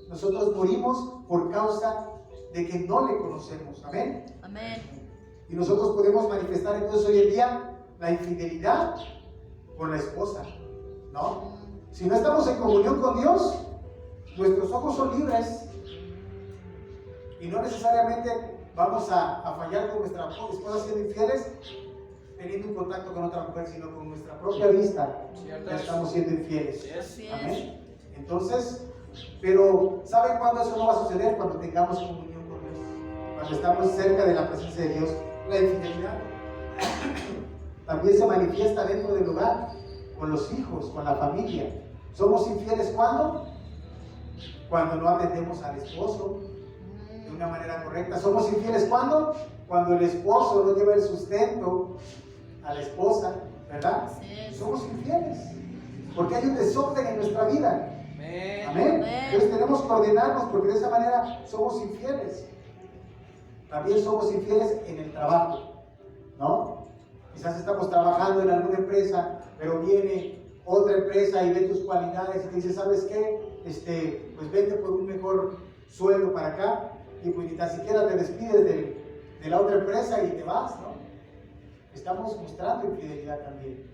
Nosotros morimos por causa de que no le conocemos. Amén. Amén. Y nosotros podemos manifestar entonces hoy en día la infidelidad con la esposa, ¿no? Si no estamos en comunión con Dios, nuestros ojos son libres y no necesariamente vamos a fallar con nuestra esposa siendo infieles teniendo un contacto con otra mujer, sino con nuestra propia vista ya estamos siendo infieles. Así es. Amén. Entonces, pero ¿saben cuándo eso no va a suceder? Cuando tengamos comunión con Dios, cuando estamos cerca de la presencia de Dios. La infidelidad también se manifiesta dentro del hogar, con los hijos, con la familia. ¿Somos infieles cuándo? Cuando no atendemos al esposo de una manera correcta. ¿Somos infieles cuándo? Cuando el esposo no lleva el sustento a la esposa, ¿verdad? Así es. Somos infieles porque hay un desorden en nuestra vida. Amén. Amén. Amén. Entonces tenemos que ordenarnos porque de esa manera somos infieles. También somos infieles en el trabajo, ¿no? Quizás estamos trabajando en alguna empresa, pero viene otra empresa y ve tus cualidades y te dice, ¿sabes qué? Pues vente por un mejor sueldo para acá y pues ni tan siquiera te despides de la otra empresa y te vas, ¿no? Estamos mostrando infidelidad también.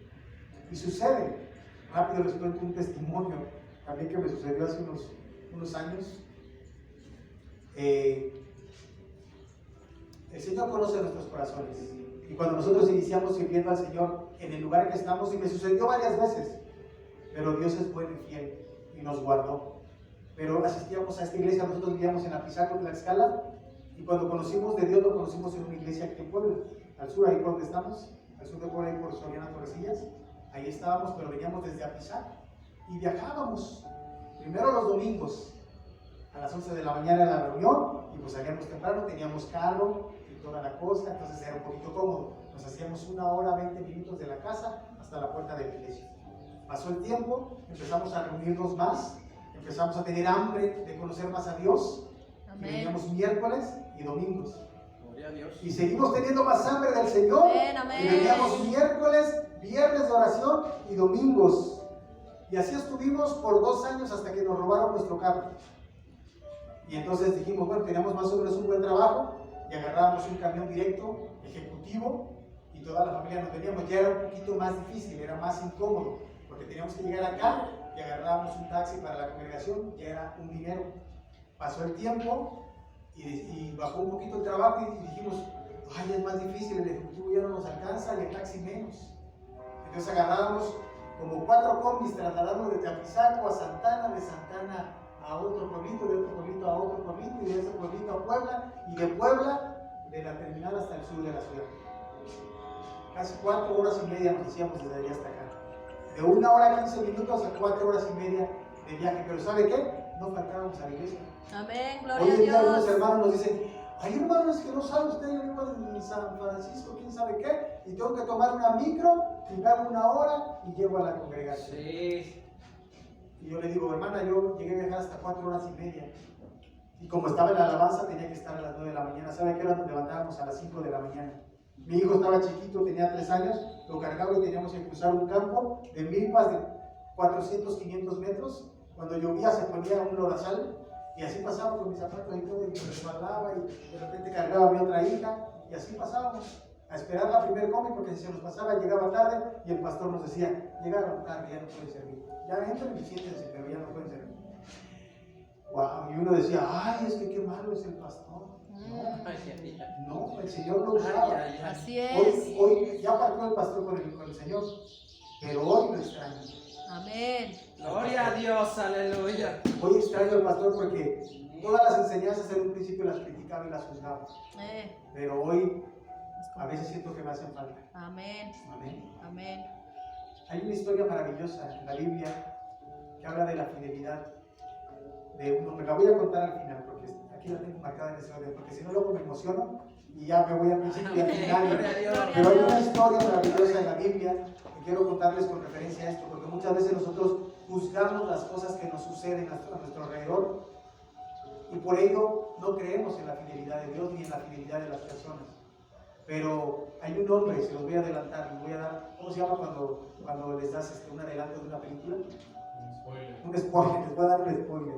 Y sucede. Rápido les cuento un testimonio también que me sucedió hace unos años. El Señor conoce nuestros corazones. Y cuando nosotros iniciamos sirviendo al Señor en el lugar que estamos, y me sucedió varias veces, pero Dios es bueno y fiel y nos guardó. Pero asistíamos a esta iglesia, nosotros vivíamos en Apizaco, Tlaxcala, y cuando conocimos de Dios lo conocimos en una iglesia aquí en Puebla, al sur, ahí por donde estamos, al sur de Puebla, ahí por Soriana Torrecillas. Ahí estábamos, pero veníamos desde Apizaco y viajábamos. Primero los domingos, a las 11 de la mañana era la reunión, y pues salíamos temprano, teníamos carro y toda la cosa, entonces era un poquito cómodo. Nos hacíamos 1 hora, 20 minutos de la casa hasta la puerta de la iglesia. Pasó el tiempo, empezamos a reunirnos más, empezamos a tener hambre de conocer más a Dios. Y veníamos miércoles y domingos. Gloria a Dios. Y seguimos teniendo más hambre del Señor. Amén, amén. Y veníamos miércoles, viernes de oración y domingos. Y así estuvimos por 2 años hasta que nos robaron nuestro carro. Y entonces dijimos, bueno, teníamos más o menos un buen trabajo y agarrábamos un camión directo, ejecutivo, y toda la familia nos veníamos. Ya era un poquito más difícil, era más incómodo, porque teníamos que llegar acá y agarrábamos un taxi para la congregación, ya era un dinero. Pasó el tiempo y bajó un poquito el trabajo y dijimos, ay, es más difícil, el ejecutivo ya no nos alcanza y el taxi menos. Entonces agarrábamos como 4 combis, trasladamos desde Apizaco a Santana, de Santana a otro pueblito, de otro pueblito a otro pueblito, y de ese pueblito a Puebla, y de Puebla, de la terminal hasta el sur de la ciudad. Casi 4 horas y media nos hacíamos desde allá hasta acá. De 1 hora 15 minutos a 4 horas y media de viaje. Pero ¿sabe qué? No faltábamos a la iglesia. Amén, Hoy gloria en día a algunos Dios. hermanos nos dicen, ay hermano, es que no sabe usted, yo vivo en San Francisco, quién sabe qué, y tengo que tomar una micro, llegar 1 hora y llego a la congregación. Sí. Y yo le digo, hermana, yo llegué a viajar hasta 4 horas y media. Y como estaba en la alabanza, tenía que estar a las 9 de la mañana. ¿Sabe qué hora nos levantábamos? A las 5 de la mañana. Mi hijo estaba chiquito, tenía 3 años, lo cargaba y teníamos que cruzar un campo de milpas de 400, 500 metros. Cuando llovía se ponía un lodazal y así pasaba con mis zapatos y todo, y me resbalaba y de repente cargaba a mi otra hija y así pasábamos a esperar la primer combi, porque si se nos pasaba llegaba tarde y el pastor nos decía, llegaron tarde, ya no pueden servir. Ya entren y siéntense, pero ya no pueden servir. Wow, y uno decía, ay, es que qué malo es el pastor. No, el Señor lo usaba. Así es. Hoy ya partió el pastor con el Señor, pero hoy lo extraño. Amén. Gloria a Dios, aleluya. Hoy extraño al pastor porque todas las enseñanzas en un principio las criticaba y las juzgaba. Pero hoy a veces siento que me hacen falta. Amén. Amén. Amén. Hay una historia maravillosa en la Biblia que habla de la fidelidad de un hombre. La voy a contar al final porque aquí la tengo marcada en ese orden, porque si no luego me emociono y ya me voy al principio y al final. Gloria a Dios. Pero hay una historia maravillosa en la Biblia que quiero contarles con referencia a esto, porque muchas veces nosotros juzgamos las cosas que nos suceden a nuestro alrededor y por ello no creemos en la fidelidad de Dios ni en la fidelidad de las personas. Pero hay un hombre, se los voy a adelantar, les voy a dar, ¿cómo se llama cuando les das un adelanto de una película? Un spoiler, les voy a dar un spoiler.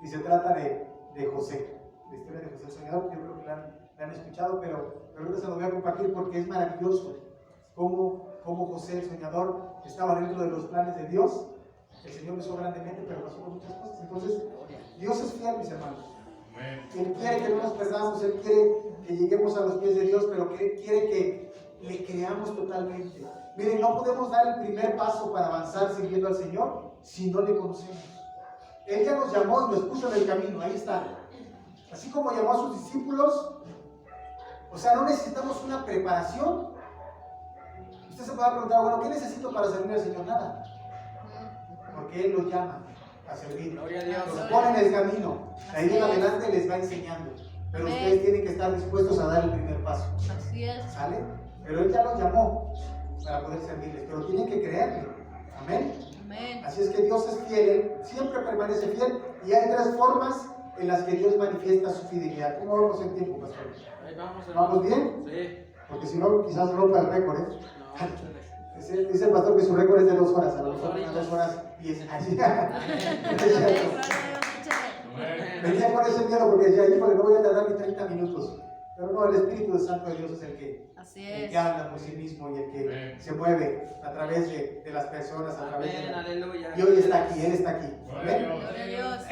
Y se trata de José, la historia de José el Soñador. Yo creo que la han escuchado, pero ahorita se los voy a compartir porque es maravilloso cómo José el Soñador estaba dentro de los planes de Dios. El Señor lo usó grandemente, pero pasó por muchas cosas. Entonces, Dios es fiel, mis hermanos. Él quiere que no nos perdamos, Él quiere que lleguemos a los pies de Dios, pero quiere que le creamos totalmente. Miren, no podemos dar el primer paso para avanzar sirviendo al Señor si no le conocemos. Él ya nos llamó y nos puso en el camino, ahí está. Así como llamó a sus discípulos, o sea, no necesitamos una preparación. Usted se puede preguntar, bueno, ¿qué necesito para servir al Señor? Nada. Porque Él los llama a servir. Gloria a Dios. Los pone en el camino. Ahí en adelante les va enseñando. Pero ustedes tienen que estar dispuestos a dar el primer paso. Así es. ¿Sale? Pero Él ya los llamó para poder servirles. Pero tienen que creerle. Amén. Amén. Así es que Dios es fiel, Él siempre permanece fiel, y hay tres formas en las que Dios manifiesta su fidelidad. ¿Cómo vamos en tiempo, pastor? Ahí vamos, hermano. ¿Vamos bien? Sí. Porque si no, quizás rompa el récord, ¿eh? No, échale. Dice el pastor que su récord es de 2 horas, a lo 2 mejor horitas. 2 horas 10. Así. Amén. Gloria a Dios, échale. Venía con ese miedo porque decía, híjole, no voy a tardar ni 30 minutos. Pero no, el Espíritu Santo de Dios es el Así que es. habla por sí mismo y el que se mueve a través de las personas, a través Amén, de... aleluya. Y hoy está aquí, Él está aquí. Amén. Gloria a Dios.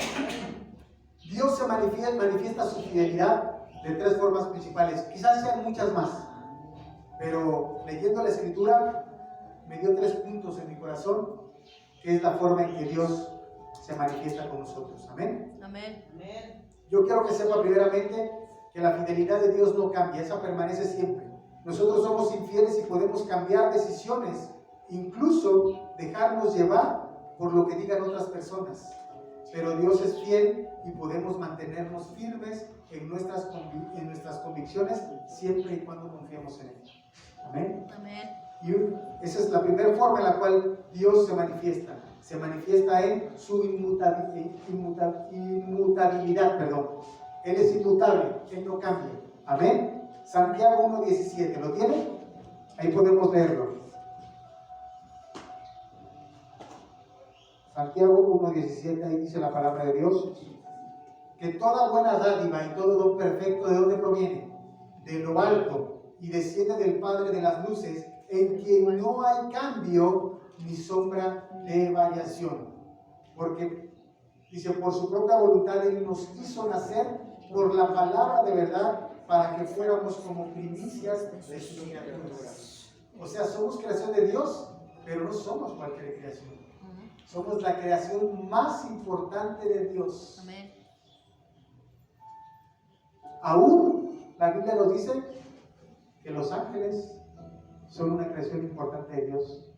Dios se manifiesta su fidelidad de tres formas principales. Quizás sean muchas más, pero leyendo la Escritura me dio 3 puntos en mi corazón, que es la forma en que Dios se manifiesta con nosotros. Amén. Amén. Yo quiero que sepa primeramente que la fidelidad de Dios no cambia, esa permanece siempre. Nosotros somos infieles y podemos cambiar decisiones, incluso dejarnos llevar por lo que digan otras personas. Pero Dios es fiel y podemos mantenernos firmes en nuestras convicciones siempre y cuando confiemos en Él. Amén. Amén. Y esa es la primera forma en la cual Dios se manifiesta. Se manifiesta en su inmutabilidad. Él es inmutable, Él no cambia. Amén. Santiago 1:17, ¿lo tiene? Ahí podemos leerlo. Santiago 1:17, ahí dice la palabra de Dios, que toda buena dádiva y todo don perfecto, ¿de dónde proviene? De lo alto, y desciende del Padre de las luces, en quien no hay cambio ni sombra de variación. Porque, dice, por su propia voluntad Él nos hizo nacer por la palabra de verdad, para que fuéramos como primicias de sus criaturas. O sea, somos creación de Dios, pero no somos cualquier creación. Somos la creación más importante de Dios. Amén. Aún la Biblia nos dice que los ángeles son una creación importante de Dios,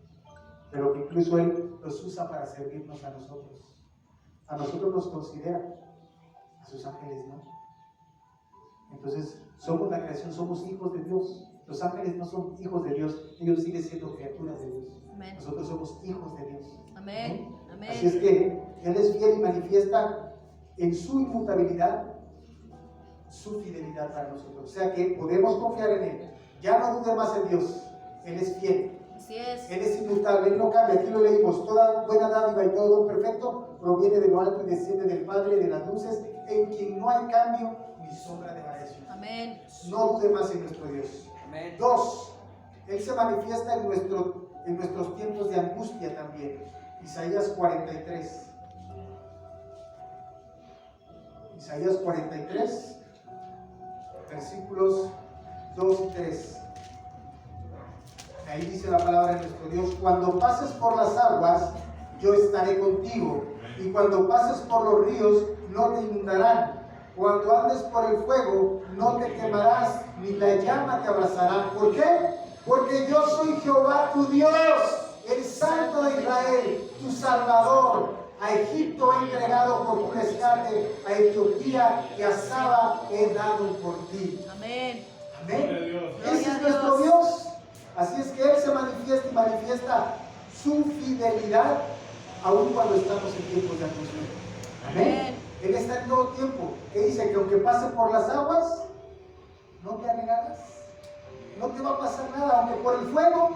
pero que incluso Él los usa para servirnos a nosotros. A nosotros nos considera, a sus ángeles no. Entonces, somos la creación, somos hijos de Dios. Los ángeles no son hijos de Dios, ellos siguen siendo criaturas de Dios. Amén. Nosotros somos hijos de Dios. Amén. Así es que Él es fiel y manifiesta en su inmutabilidad su fidelidad para nosotros. O sea que podemos confiar en Él. Ya no dude más en Dios. Él es fiel. Así es. Él es inmutable, Él no cambia. Aquí lo leímos. Toda buena dádiva y todo don perfecto proviene de lo alto y desciende del Padre de las luces, en quien no hay cambio ni sombra de variación. Amén. No dude más en nuestro Dios. Amén. 2. Él se manifiesta en nuestros tiempos de angustia también. Isaías 43. Isaías 43, versículos 2 y 3. Ahí dice la palabra de nuestro Dios: cuando pases por las aguas, yo estaré contigo, y cuando pases por los ríos, no te inundarán. Cuando andes por el fuego, no te quemarás, ni la llama te abrazará. ¿Por qué? Porque yo soy Jehová tu Dios, el Santo de Israel, tu Salvador. A Egipto he entregado por tu rescate, a Etiopía y a Saba he dado por ti. Amén. Amén. Ese es nuestro Dios. Así es que Él se manifiesta y manifiesta su fidelidad aun cuando estamos en tiempos de angustia. Amén. Él está en todo tiempo. Que dice que aunque pase por las aguas, no te anegarás. No te va a pasar nada. Aunque por el fuego,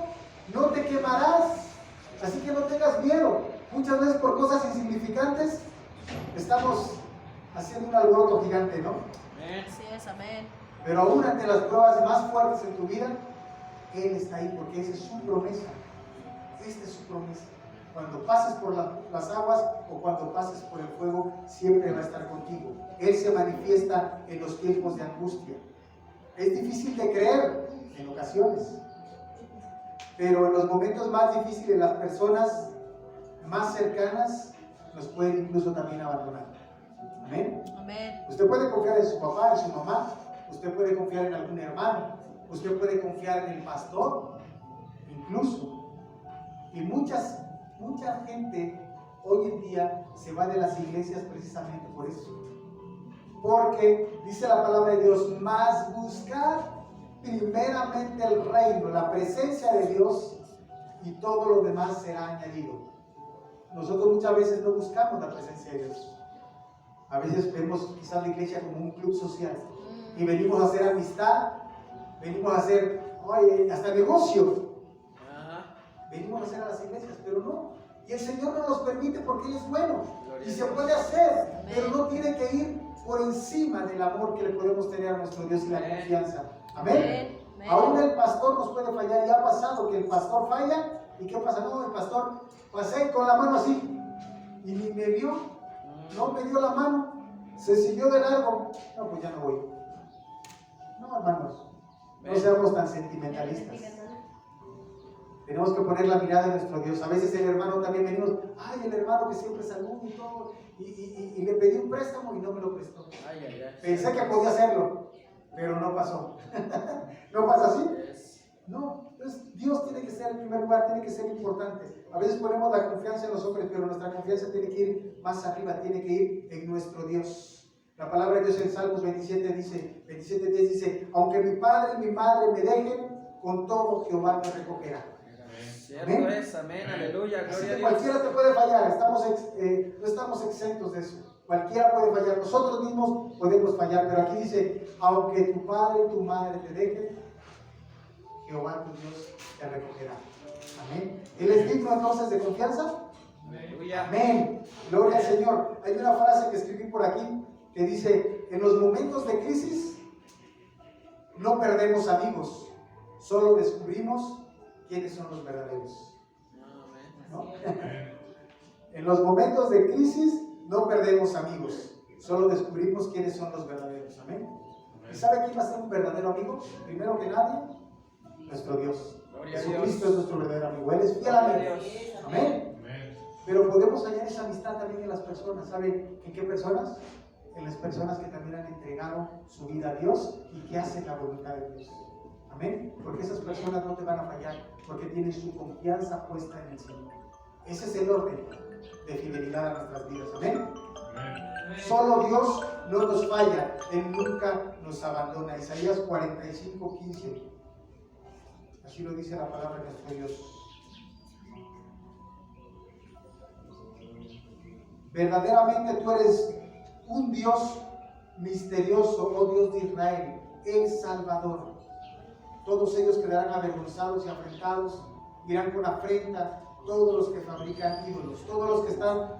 no te quemarás. Así que no tengas miedo. Muchas veces por cosas insignificantes estamos haciendo un alboroto gigante, ¿no? Amén. Así es. Amén. Pero aún ante las pruebas más fuertes en tu vida, Él está ahí porque esa es su promesa. Esta es su promesa. Cuando pases por las aguas o cuando pases por el fuego, siempre va a estar contigo. Él se manifiesta en los tiempos de angustia. Es difícil de creer en ocasiones, pero en los momentos más difíciles las personas más cercanas nos pueden incluso también abandonar. Amén. Amén. Usted puede confiar en su papá, en su mamá, usted puede confiar en algún hermano, usted puede confiar en el pastor, incluso. Y mucha gente hoy en día se va de las iglesias precisamente por eso. Porque dice la palabra de Dios: más buscar primeramente el reino, la presencia de Dios, y todo lo demás será añadido. nosotros muchas veces no buscamos la presencia de Dios. A veces vemos quizás la iglesia como un club social y venimos a hacer amistad, venimos a hacer hasta negocio. Venimos a hacer a las iglesias, pero no. Y el Señor nos los permite porque Él es bueno. Y se puede hacer, pero no tiene que ir por encima del amor que le podemos tener a nuestro Dios y la confianza. Amén. Aún el pastor nos puede fallar. Y ha pasado que el pastor falla. ¿Y qué pasa? No, el pastor pasé con la mano así y ni me vio, no me dio la mano, se siguió de largo. No, pues ya no voy. No, hermanos, no seamos tan sentimentalistas. Tenemos que poner la mirada en nuestro Dios. A veces el hermano también venimos, ay, el hermano que siempre saluda y todo, y le pedí un préstamo y no me lo prestó. Pensé que podía hacerlo, pero no pasó. ¿No pasa así? No, entonces Dios tiene que ser el primer lugar, tiene que ser importante. A veces ponemos la confianza en los hombres, pero nuestra confianza tiene que ir más arriba, tiene que ir en nuestro Dios. La palabra de Dios en Salmos 27:10 dice, aunque mi padre y mi madre me dejen, con todo Jehová me recogerá. Cierto es, amén, aleluya, gloria a Dios. Cualquiera te puede fallar, no estamos exentos de eso. Cualquiera puede fallar, nosotros mismos podemos fallar, pero aquí dice, aunque tu padre y tu madre te dejen, Jehová tu Dios te recogerá. Amén. ¿Él es digno entonces de confianza? Aleluya. Amén. Gloria al Señor. Hay una frase que escribí por aquí que dice, en los momentos de crisis no perdemos amigos, solo descubrimos quiénes son los verdaderos. ¿No? En los momentos de crisis no perdemos amigos, solo descubrimos quiénes son los verdaderos. Amén. ¿Y sabe quién va a ser un verdadero amigo? Primero que nadie, nuestro Dios. Jesucristo es nuestro verdadero amigo. Él es fiel amigo. Amén. Pero podemos hallar esa amistad también en las personas. ¿Saben en qué personas? En las personas que también han entregado su vida a Dios y que hacen la voluntad de Dios. Amén. Porque esas personas no te van a fallar, porque tienen su confianza puesta en el Señor. Ese es el orden de fidelidad a nuestras vidas. Amén. Solo Dios no nos falla, Él nunca nos abandona. Isaías 45:15. Así lo dice la palabra de nuestro Dios. Verdaderamente tú eres un Dios misterioso, oh Dios de Israel, el Salvador. Todos ellos quedarán avergonzados y afrentados, irán con afrenta todos los que fabrican ídolos, todos los que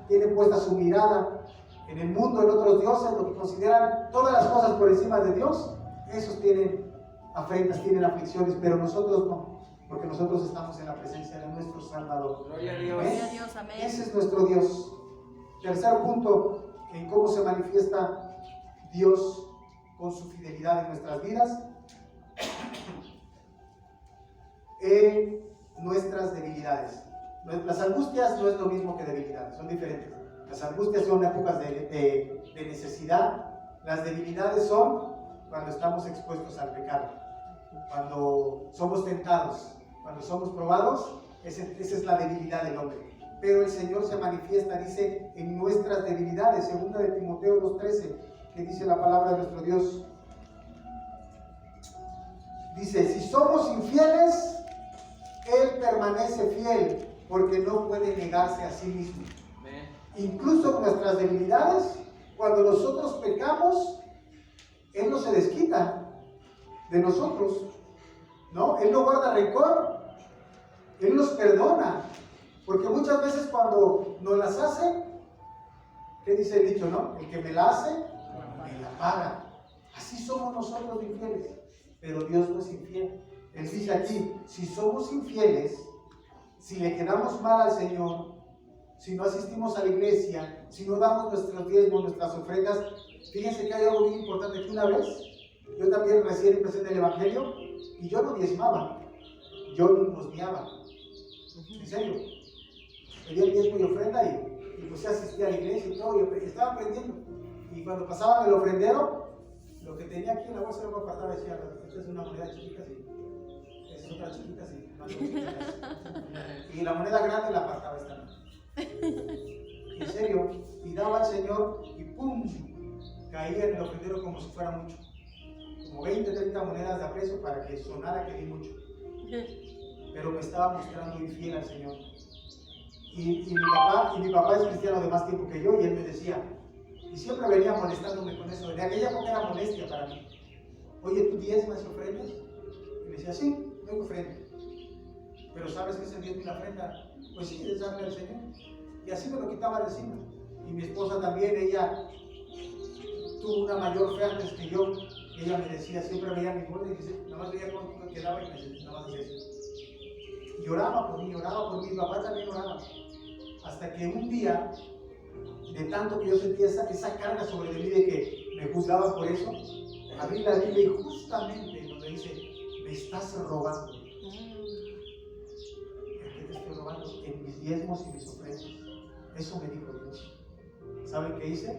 tienen puesta su mirada en el mundo, en otros dioses, lo que consideran todas las cosas por encima de Dios, esos tienen afrentas, tienen aflicciones, pero nosotros no, porque nosotros estamos en la presencia de nuestro Salvador. Gloria a Dios. Gloria a Dios, amén. Ese es nuestro Dios. Tercer punto, en cómo se manifiesta Dios con su fidelidad en nuestras vidas, en nuestras debilidades. Las angustias no es lo mismo que debilidades, son diferentes. Las angustias son épocas de necesidad. Las debilidades son cuando estamos expuestos al pecado, cuando somos tentados, cuando somos probados. Esa es la debilidad del hombre. Pero el Señor se manifiesta, dice, en nuestras debilidades. Segunda de Timoteo 2:13, que dice la palabra de nuestro Dios. Dice, si somos infieles, Él permanece fiel, porque no puede negarse a sí mismo. Incluso con nuestras debilidades, cuando nosotros pecamos, Él no se desquita de nosotros, ¿no? Él no guarda rencor, Él nos perdona, porque muchas veces cuando nos las hace, ¿qué dice el dicho, no? El que me la hace, me la paga. Así somos nosotros infieles, pero Dios no es infiel. Él dice aquí, si somos infieles, si le quedamos mal al Señor, si no asistimos a la iglesia, si no damos nuestros diezmos, nuestras ofrendas, fíjense que hay algo muy importante, que una vez, yo también recién empecé en el Evangelio, y yo no diezmaba, yo limosneaba, en serio, pedía el diezmo y ofrenda, y pues asistía a la iglesia y todo, y estaba aprendiendo, y cuando pasaban el ofrendero, lo que tenía aquí en la bolsa lo apartaba y decía, esta es una moneda chiquita, sí, esta es otra chiquita, sí, y la moneda grande la apartaba esta noche. En serio, y daba al Señor y ¡pum! Caía en el ofrendero como si fuera mucho, como 20, 30 monedas de aprecio para que sonara que di mucho, pero me estaba mostrando infiel al Señor. Y mi papá es cristiano de más tiempo que yo, y él me decía, y siempre venía molestándome con eso. En aquella época era molestia para mí. Oye, ¿tú diezmas y ofrendas? Y me decía, sí, doy ofrenda. Pero ¿sabes qué es el diezmo y la ofrenda? Pues sí, es darle al Señor. Y así me lo quitaba de encima. Y mi esposa también, ella tuvo una mayor fe antes que yo. Y ella me decía, siempre veía mi boda y dice, nada más veía cuánto quedaba y me decía, nada más decía eso. Y oraba por mí, mi papá también oraba. Hasta que un día, de tanto que yo sentía esa carga sobre mí de que me juzgaban por eso, abrí la Biblia y justamente donde dice, me estás robando. ¿En qué te estoy robando? En mis diezmos y mis ofrendas. Eso me dijo Dios. ¿Saben qué hice?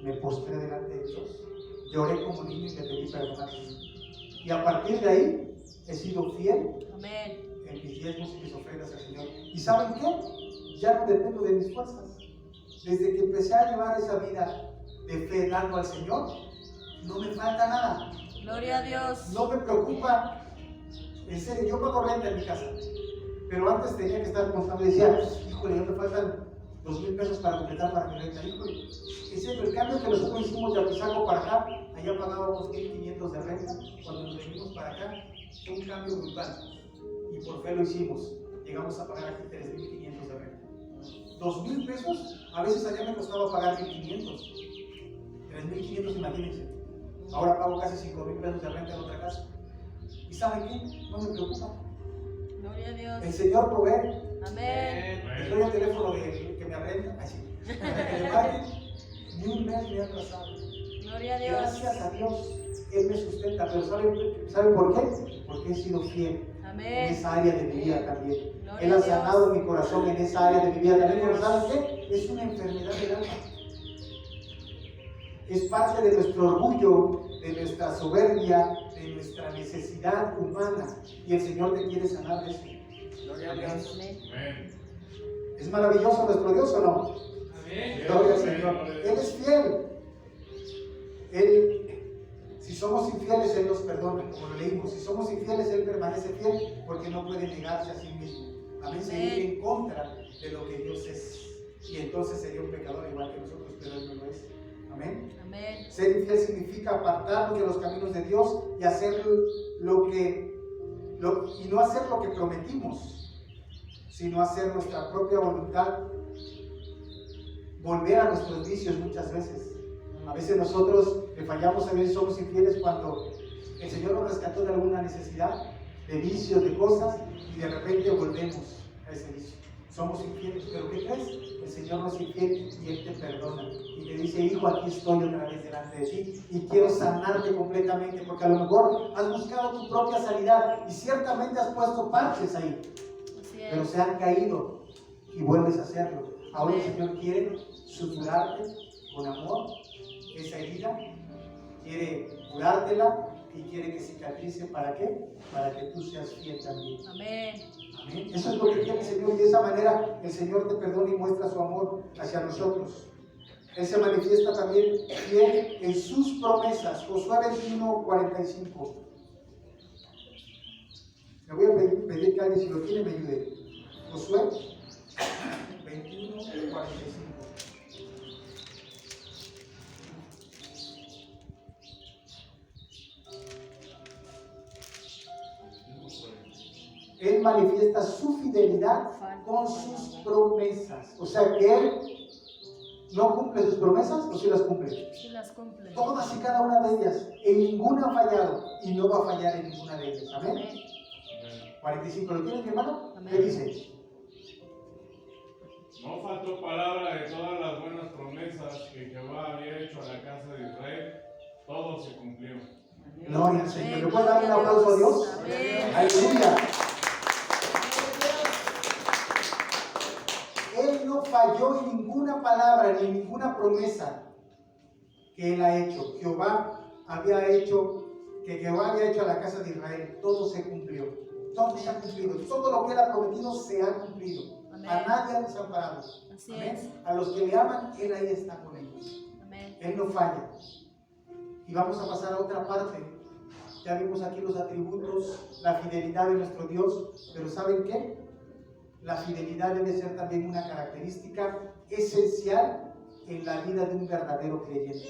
Me postré delante de Dios. Lloré como niño y le pedí perdón a Dios. Y a partir de ahí he sido fiel. Amén. En mis diezmos y mis ofrendas al Señor. ¿Y saben qué? Ya no dependo de mis fuerzas. Desde que empecé a llevar esa vida de fe dando al Señor, no me falta nada. Gloria a Dios. No me preocupa. En serio, yo pago renta en mi casa. Pero antes tenía que estar contando y decía, híjole, ya me faltan 2,000 pesos para completar para mi renta. Híjole, en serio, el cambio que nosotros hicimos de Apizaco para acá, allá pagábamos 1,500 de renta. Cuando nos venimos para acá, fue un cambio brutal. Y por fe lo hicimos. Llegamos a pagar aquí 3,500 de renta. 2,000 pesos, a veces allá me costaba pagar 1,500. 3,500, imagínense. Ahora pago casi 5,000 pesos de renta en otra casa. ¿Y saben qué? No me preocupa. Gloria a Dios. El Señor provee. Amén. Les doy el teléfono de que me arrenda. Así. Que me paguen. Ni un mes me ha atrasado. Gloria a Dios. Gracias a Dios, Él me sustenta. Pero ¿saben por qué? Porque he sido fiel. Amén. En esa área de mi vida también. Gloria Él ha a Dios. sanado mi corazón en esa área de mi vida también. Pero ¿saben qué? Es una enfermedad del alma. Es parte de nuestro orgullo, de nuestra soberbia, de nuestra necesidad humana. Y el Señor te quiere sanar de eso. Gloria a Dios. Amén. ¿Es maravilloso nuestro Dios o no? Amén. Gloria al Señor. Él es fiel. Si somos infieles, Él nos perdona, como lo leímos. Si somos infieles, Él permanece fiel porque no puede negarse a sí mismo. Amén. Sería ir en contra de lo que Dios es. Y entonces sería un pecador igual que nosotros, pero Él no lo es. Amén. Amén. Ser infiel significa apartarnos de los caminos de Dios y hacer y no hacer lo que prometimos, sino hacer nuestra propia voluntad, volver a nuestros vicios muchas veces. A veces nosotros le fallamos a Dios y somos infieles cuando el Señor nos rescató de alguna necesidad, de vicios, de cosas, y de repente volvemos a ese vicio. Somos infieles, pero ¿qué crees? El Señor no es infiel y Él te perdona. Y te dice, hijo, aquí estoy otra vez delante de ti y quiero sanarte completamente, porque a lo mejor has buscado tu propia sanidad y ciertamente has puesto parches ahí, pero se han caído y vuelves a hacerlo. Ahora el Señor quiere suturarte con amor esa herida, quiere curártela y quiere que cicatrice. ¿Para qué? Para que tú seas fiel también. Amén. Amén. Eso es lo que quiere el Señor, y de esa manera el Señor te perdona y muestra su amor hacia nosotros. Él se manifiesta también fiel en sus promesas. Josué 21:45. Le voy a pedir que alguien, si lo tiene, me ayude. Josué 21:45. Él manifiesta su fidelidad con sus promesas. O sea que Él no cumple sus promesas, o sí las cumple. Sí las cumple. Todas y cada una de ellas. En ninguna ha fallado y no va a fallar en ninguna de ellas. Amén. Amén. 45. ¿Lo tienes, mi hermano? Amén. ¿Qué dice? No faltó palabra de todas las buenas promesas que Jehová había hecho a la casa de Israel. Todo se cumplió. Gloria al Señor. ¿Le puede dar un aplauso a Dios? Amén. Aleluya. Él no falló en ninguna palabra ni en ninguna promesa que Él ha hecho. Que Jehová había hecho a la casa de Israel. Todo se cumplió. Todo se ha cumplido. Todo lo que Él ha prometido se ha cumplido. Amén. A nadie ha desamparado. Así Amén. es. A los que le aman, Él ahí está con ellos. Amén. Él no falla. Y vamos a pasar a otra parte. Ya vimos aquí los atributos, la fidelidad de nuestro Dios. Pero ¿saben qué? la fidelidad debe ser también una característica esencial en la vida de un verdadero creyente.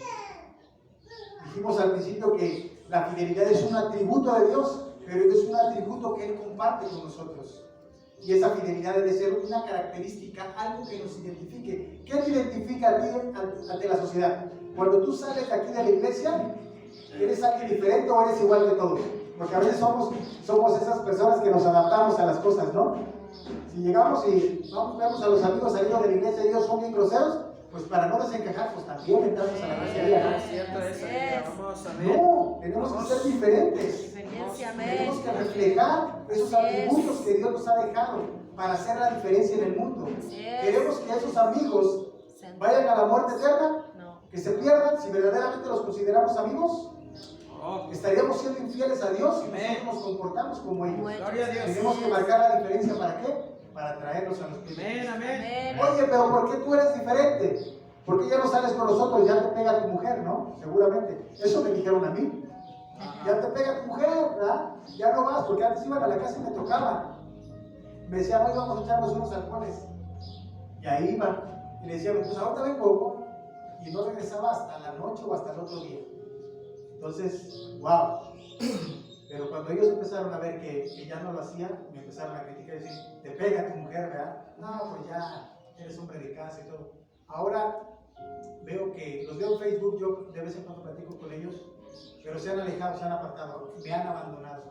Dijimos al principio que la fidelidad es un atributo de Dios, pero es un atributo que Él comparte con nosotros. Y esa fidelidad debe ser una característica, algo que nos identifique. ¿Qué te identifica a ti ante la sociedad? Cuando tú sales de aquí de la iglesia, ¿eres alguien diferente o eres igual que todos? Porque a veces somos esas personas que nos adaptamos a las cosas, ¿no? Si llegamos y vemos a los amigos saliendo de la iglesia y ellos son bien groseros, pues para no desencajar, pues también entramos a la grosería. Es cierto eso, vamos a ver. No, tenemos que ser diferentes. Diferencia, Tenemos que amén. reflejar esos atributos que Dios nos ha dejado para hacer la diferencia en el mundo. Queremos que esos amigos vayan a la muerte eterna, No. que se pierdan. Si verdaderamente los consideramos amigos, estaríamos siendo infieles a Dios si nosotros nos comportamos como ellos. Gloria a Dios. Tenemos que marcar la diferencia. ¿Para qué? Para traerlos a los pies. Amén, amén. Amén. Oye, pero ¿por qué tú eres diferente? ¿Por qué ya no sales con nosotros? Ya te pega tu mujer, ¿no? Seguramente. Eso me dijeron a mí. Ya te pega tu mujer, ¿verdad? Ya no vas, porque antes iban a la casa y me tocaban. Me decían, hoy vamos a echarnos unos alcoholes. Y ahí iba. Y le decía, pues ahorita vengo. Y no regresaba hasta la noche o hasta el otro día. Entonces, wow. Pero cuando ellos empezaron a ver que ya no lo hacía, me empezaron a criticar y decir, te pega tu mujer, ¿verdad? No, pues ya, eres hombre de casa y todo. Ahora veo que, los veo en Facebook, yo de vez en cuando platico con ellos, pero se han alejado, se han apartado, me han abandonado,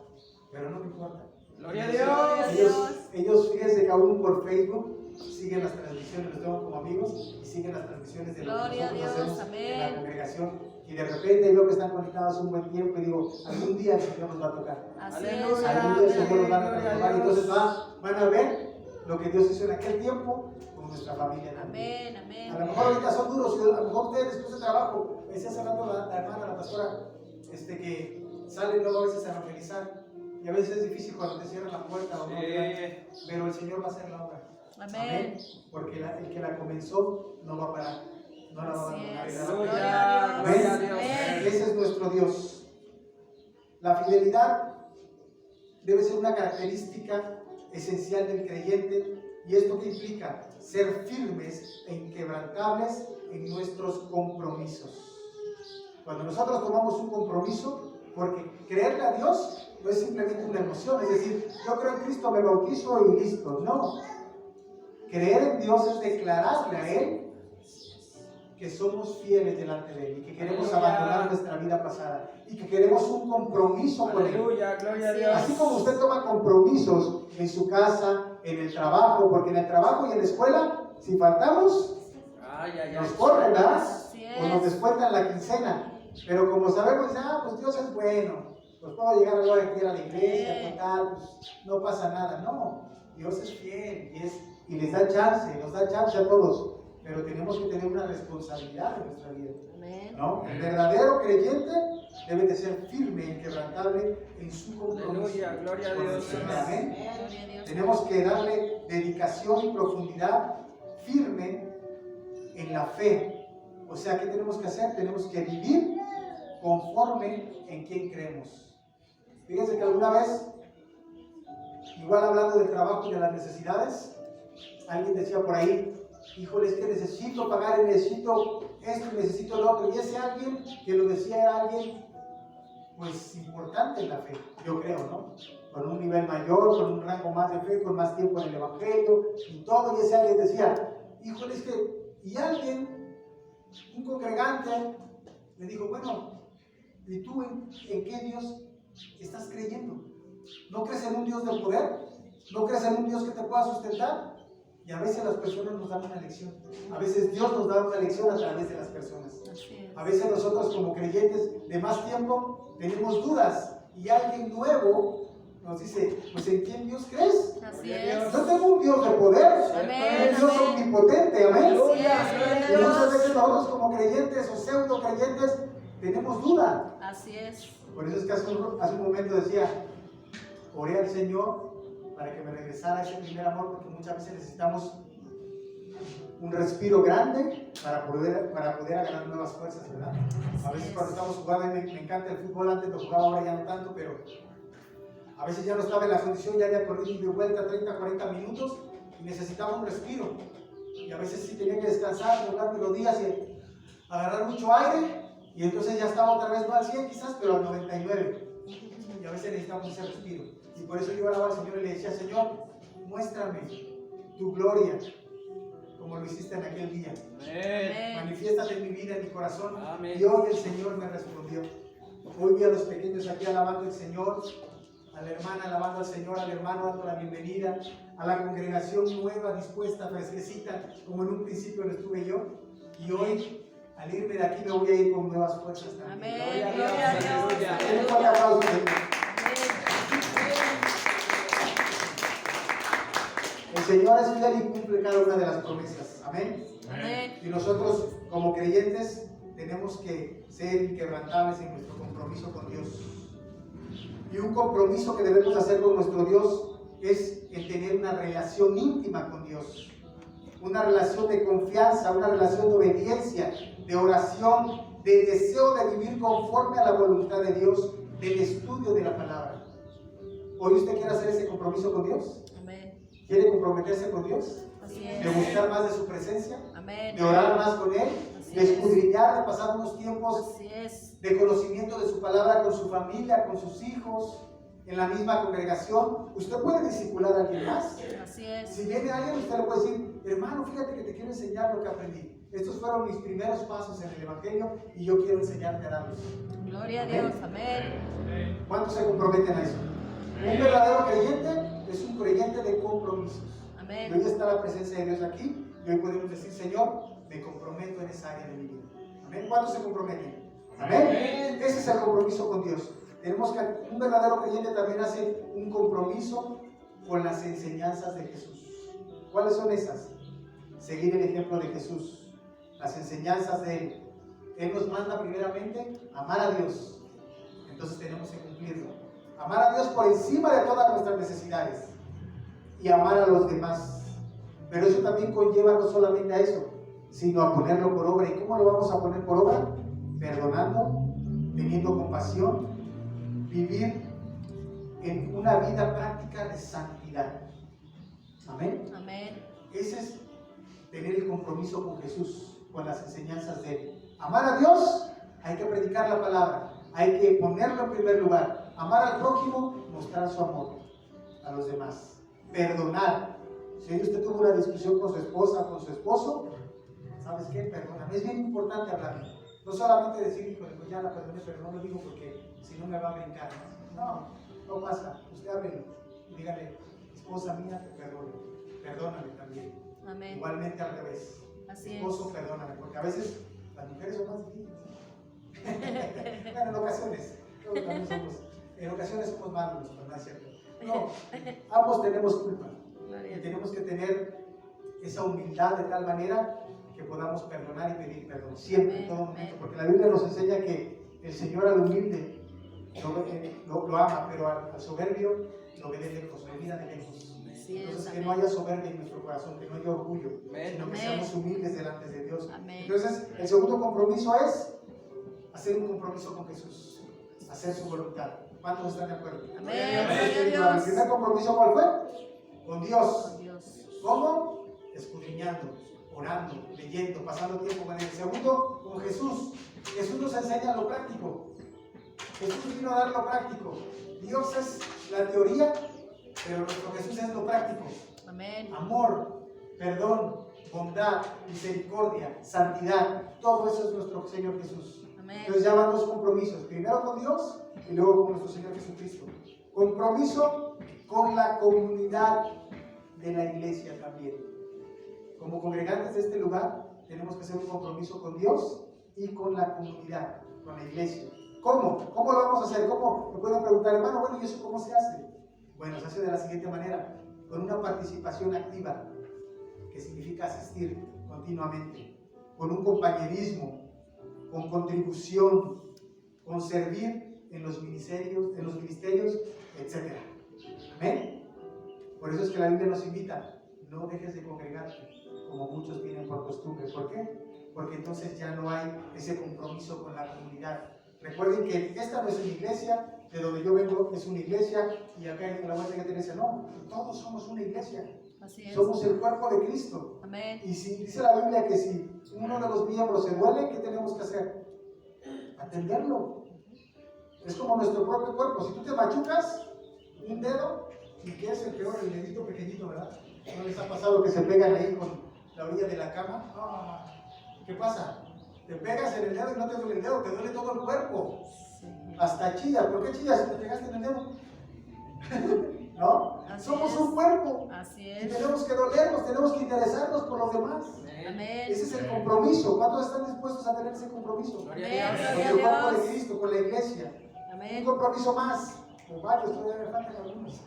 pero no me importa. Gloria a Dios. Ellos fíjense que aún por Facebook siguen las transmisiones, los tengo como amigos, y siguen las transmisiones de lo que Gloria a nosotros Dios, hacemos amén. en la congregación. Y de repente veo que están conectados un buen tiempo y digo, algún día el Señor nos va a tocar. Así Aleluya. es. Algún día el Señor nos va a Gloria a transformar. Y Dios. entonces van a ver lo que Dios hizo en aquel tiempo con nuestra familia. Amén, amén. A lo mejor ahorita son duros, y a lo mejor ustedes después de trabajo, me decía hace rato la hermana, la pastora, que salen luego a veces a evangelizar. Y a veces es difícil cuando te cierran la puerta o no, pero el Señor va a hacer la obra. Amén. Porque el que la comenzó no va a parar, no la va a Así abandonar. es. Aleluya. Gloria a Dios. Amén. Ese es nuestro Dios. La fidelidad debe ser una característica esencial del creyente. ¿Y esto qué implica? Ser firmes e inquebrantables en nuestros compromisos. Cuando nosotros tomamos un compromiso, porque creerle a Dios no es simplemente una emoción, es decir, yo creo en Cristo, me bautizo y listo. No. Creer en Dios es declararle a Él que somos fieles delante de Él y que queremos abandonar nuestra vida pasada y que queremos un compromiso con Él. Aleluya, gloria a Dios. Así como usted toma compromisos en su casa, en el trabajo, porque en el trabajo y en la escuela, si faltamos, nos corren, ¿verdad? Así es. O nos descuentan la quincena. Pero como sabemos, pues Dios es bueno, pues puedo llegar a la hora que quiera a la iglesia, total, pues no pasa nada. No, Dios es fiel y les da chance, nos da chance a todos. Pero tenemos que tener una responsabilidad en nuestra vida, Amén. ¿no? El verdadero creyente debe de ser firme e inquebrantable en su compromiso. Aleluya, gloria a con el Dios. Señor. Amén. Gloria a Dios. Tenemos que darle dedicación y profundidad firme en la fe. O sea, ¿qué tenemos que hacer? Tenemos que vivir conforme en quien creemos. Fíjense que alguna vez, igual hablando del trabajo y de las necesidades, alguien decía por ahí, híjole, es que necesito pagar y necesito esto y necesito lo otro. Y ese alguien que lo decía era alguien, pues, importante en la fe, yo creo, ¿no? Con un nivel mayor, con un rango más de fe, con más tiempo en el Evangelio y todo. Y ese alguien decía, híjole, es que, y alguien, un congregante, le dijo, bueno, ¿y tú en qué Dios estás creyendo? ¿No crees en un Dios del poder? ¿No crees en un Dios que te pueda sustentar? Y a veces las personas nos dan una lección. A veces Dios nos da una lección a través de las personas. Así es. A veces nosotros como creyentes de más tiempo tenemos dudas y alguien nuevo nos dice, pues ¿en quién Dios crees? Así es. Yo tengo un Dios de poder, Amén, un Dios amén. omnipotente, amén. Así es, Y muchas veces nosotros como creyentes o pseudo creyentes tenemos duda. Así es. Por eso es que hace un momento decía, oré al Señor para que me regresara ese primer amor, porque muchas veces necesitamos un respiro grande para poder agarrar nuevas fuerzas, ¿verdad? A veces cuando estamos jugando, me encanta el fútbol, antes lo jugaba, ahora ya no tanto, pero a veces ya no estaba en la condición, ya había corrido de vuelta 30, 40 minutos y necesitaba un respiro. Y a veces sí tenía que descansar, doblar los días y agarrar mucho aire. Y entonces ya estaba otra vez no al 100 quizás, pero al 99. Y a veces necesitamos ese respiro. Y por eso yo oraba al Señor y le decía, Señor, muéstrame tu gloria como lo hiciste en aquel día. Amén. Manifiéstate en mi vida, en mi corazón. Amén. Y hoy el Señor me respondió. Hoy vi a los pequeños aquí alabando al Señor, a la hermana alabando al Señor, al hermano dando la bienvenida, a la congregación nueva, dispuesta, fresquecita, como en un principio lo estuve yo. Y hoy, al irme de aquí, me voy a ir con nuevas fuerzas también. Amén. Gloria a Dios. Gloria a Dios. Denle un fuerte aplauso, Señor. El Señor es fiel y cumple cada una de las promesas. Amén. Amén. Y nosotros, como creyentes, tenemos que ser inquebrantables en nuestro compromiso con Dios. Y un compromiso que debemos hacer con nuestro Dios es el tener una relación íntima con Dios. Una relación de confianza, una relación de obediencia, de oración, de deseo de vivir conforme a la voluntad de Dios, del estudio de la palabra. ¿Hoy usted quiere hacer ese compromiso con Dios? Amén. ¿Quiere comprometerse con Dios? Así ¿De es. buscar más de su presencia? Amén. ¿De orar más con Él? Así ¿De escudriñar, de pasar unos tiempos Así es. de conocimiento de su palabra con su familia, con sus hijos, en la misma congregación? Usted puede discipular a alguien más. Así es. Si viene alguien, usted le puede decir, hermano, fíjate que te quiero enseñar lo que aprendí. Estos fueron mis primeros pasos en el Evangelio y yo quiero enseñarte a darlos. Gloria a Dios. Amén. ¿Cuántos se comprometen a eso? Un verdadero creyente es un creyente de compromisos. Y Amén. hoy está la presencia de Dios aquí y hoy podemos decir, Señor, me comprometo en esa área de mi vida. Amén. ¿Cuántos se comprometen? Amén. Ese es el compromiso con Dios. Tenemos que, un verdadero creyente también hace un compromiso con las enseñanzas de Jesús. ¿Cuáles son esas? Seguir el ejemplo de Jesús, las enseñanzas de Él. Él nos manda primeramente amar a Dios. Entonces tenemos que cumplirlo. Amar a Dios por encima de todas nuestras necesidades y amar a los demás. Pero eso también conlleva no solamente a eso, sino a ponerlo por obra. ¿Y cómo lo vamos a poner por obra? Perdonando, teniendo compasión, vivir en una vida práctica de santidad. Amén. Amén. Ese es tener el compromiso con Jesús, con las enseñanzas de Él. Amar a Dios, hay que predicar la palabra, hay que ponerlo en primer lugar. Amar al prójimo, mostrar su amor a los demás. Perdonar. Si hoy usted tuvo una discusión con su esposa o con su esposo, ¿sabes qué? Perdóname. Es bien importante hablarlo. No solamente decir, híjole, pues ya la perdoné, pero no lo digo porque si no me va a brincar. No, no pasa. Usted háblelo y dígale, esposa mía, te perdono. Perdóname también. Amén. Igualmente al revés. Así Esposo, perdóname, porque a veces las mujeres son más difíciles. Bueno, en ocasiones, creo que también en ocasiones somos malos, pero no es cierto. No, ambos tenemos culpa y tenemos que tener esa humildad de tal manera que podamos perdonar y pedir perdón, siempre, en todo momento, porque la Biblia nos enseña que el Señor al humilde lo ama, pero al soberbio lo ve de lejos, lo mira de lejos. Entonces, que no haya soberbia en nuestro corazón, que no haya orgullo, sino que seamos humildes delante de Dios. Entonces, el segundo compromiso es hacer un compromiso con Jesús, hacer su voluntad. ¿Cuántos están de acuerdo? Amén. El primer compromiso, ¿cuál fue? Con Dios. Con Dios. ¿Cómo? Escudriñando, orando, leyendo, pasando tiempo con Él. El segundo, con Jesús. Jesús nos enseña lo práctico. Jesús vino a dar lo práctico. Dios es la teoría, pero nuestro Jesús es lo práctico. Amén. Amor, perdón, bondad, misericordia, santidad. Todo eso es nuestro Señor Jesús. Amén. Entonces ya van dos compromisos. Primero con Dios y luego con nuestro Señor Jesucristo. Compromiso con la comunidad de la iglesia también. Como congregantes de este lugar, tenemos que hacer un compromiso con Dios y con la comunidad, con la iglesia. ¿Cómo? ¿Cómo lo vamos a hacer? ¿Cómo? Me pueden preguntar, hermano, bueno, ¿y eso cómo se hace? Bueno, se hace de la siguiente manera, con una participación activa, que significa asistir continuamente, con un compañerismo, con contribución, con servir en los ministerios, etc. ¿Amén? Por eso es que la Biblia nos invita, no dejes de congregarte, como muchos tienen por costumbre. ¿Por qué? Porque entonces ya no hay ese compromiso con la comunidad. Recuerden que esta no es una iglesia, de donde yo vengo es una iglesia, y acá en la vuelta de iglesia no, todos somos una iglesia. Así es. Somos el cuerpo de Cristo. Amén. Y si dice la Biblia que si uno de los miembros se duele, ¿qué tenemos que hacer? Atenderlo. Es como nuestro propio cuerpo. Si tú te machucas un dedo, y que es el peor, el dedito pequeñito, ¿verdad? ¿No les ha pasado que se pegan ahí con la orilla de la cama? Ah, ¿qué pasa? Te pegas en el dedo y no te duele el dedo, te duele todo el cuerpo. Sí. Hasta chillas. ¿Por qué chillas si te pegaste en el dedo? ¿No? Así Somos es. un cuerpo. Así Y es. tenemos que dolernos, tenemos que interesarnos por los demás. Amén. Ese es el compromiso. ¿Cuántos están dispuestos a tener ese compromiso? Con Gloria a Amén. Dios. Gloria el cuerpo a de Dios. Cristo, con la iglesia. Un Amén. compromiso más. O varios, todavía me faltan algunos.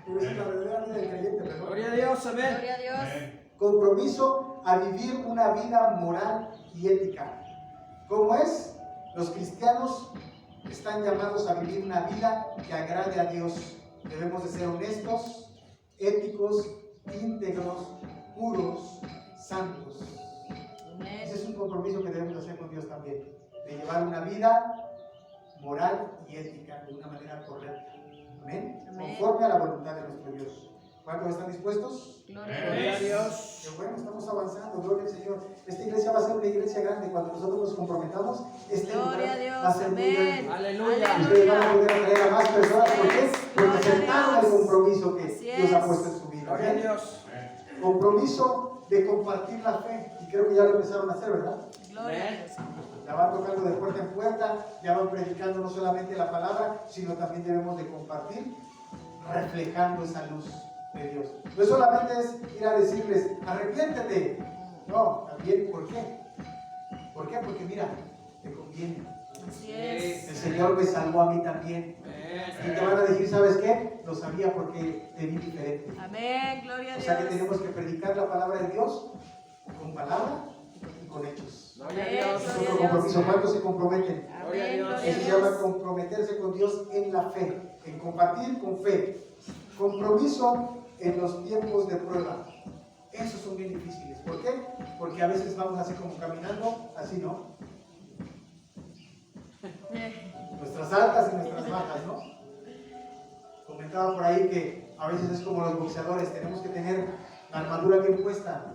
Pero esa es la verdadera vida del creyente, ¿verdad? Gloria a Dios. Amén. Gloria a Dios. Compromiso a vivir una vida moral y ética. ¿Cómo es? Los cristianos están llamados a vivir una vida que agrade a Dios. Debemos de ser honestos, éticos, íntegros, puros, santos. Ese Amén. es un compromiso que debemos hacer con Dios también, de llevar una vida moral y ética de una manera correcta. Amén. Amén. Conforme a la voluntad de nuestro Dios. ¿Cuántos están dispuestos? Gloria a Gloria a Dios. Dios. Qué bueno, estamos avanzando, gloria al Señor. Esta iglesia va a ser una iglesia grande. Cuando nosotros nos comprometamos, este Gloria lugar a Dios. va a ser muy Amén. grande. Aleluya. Y ustedes van a poder atraer a más personas. ¿Por qué? Porque Gloria a aceptaron el Dios. compromiso que Así Dios ha es. puesto en su vida. Gloria a ¿Amén? Dios. Compromiso de compartir la fe. Y creo que ya lo empezaron a hacer, ¿verdad? Gloria a Dios. Ya van tocando de puerta en puerta, ya van predicando no solamente la palabra, sino también debemos de compartir, reflejando esa luz de Dios. No solamente es ir a decirles, arrepiéntete. No, también, ¿por qué? ¿Por qué? Porque mira, te conviene. Así es. El Señor me salvó a mí también. Y te van a decir, ¿sabes qué? Lo sabía porque te vi diferente. Amén. Gloria a O sea que Dios. tenemos que predicar la palabra de Dios con palabra y con hechos. Gloria a Amén. Dios. Es Gloria a otro Dios. compromiso. ¿Cuántos se comprometen? Gloria a Amén. Dios. Gloria Eso a se llama Dios. comprometerse con Dios en la fe, en compartir con fe. Compromiso en los tiempos de prueba. Esos son bien difíciles. ¿Por qué? Porque a veces vamos así como caminando, así, ¿no? Nuestras altas y nuestras bajas, ¿no? Comentaba por ahí que a veces es como los boxeadores, tenemos que tener la armadura bien puesta,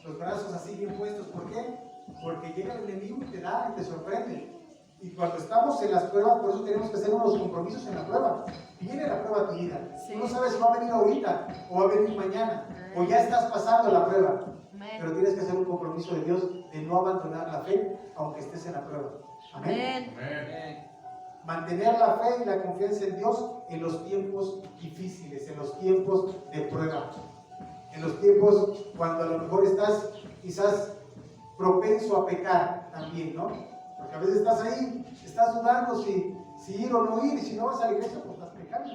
los brazos así bien puestos. ¿Por qué? Porque llega el enemigo y te da y te sorprende. Y cuando estamos en las pruebas, por eso tenemos que hacer unos compromisos en la prueba. Viene la prueba a tu vida. Sí. Tú no sabes si va a venir ahorita o va a venir mañana, o ya estás pasando la prueba. Amén. Pero tienes que hacer un compromiso de Dios de no abandonar la fe, aunque estés en la prueba. Amén. Amén. Mantener la fe y la confianza en Dios en los tiempos difíciles, en los tiempos de prueba, en los tiempos cuando a lo mejor estás quizás propenso a pecar también, ¿no? Porque a veces estás ahí, estás dudando si ir o no ir, y si no vas a la iglesia, pues estás pecando.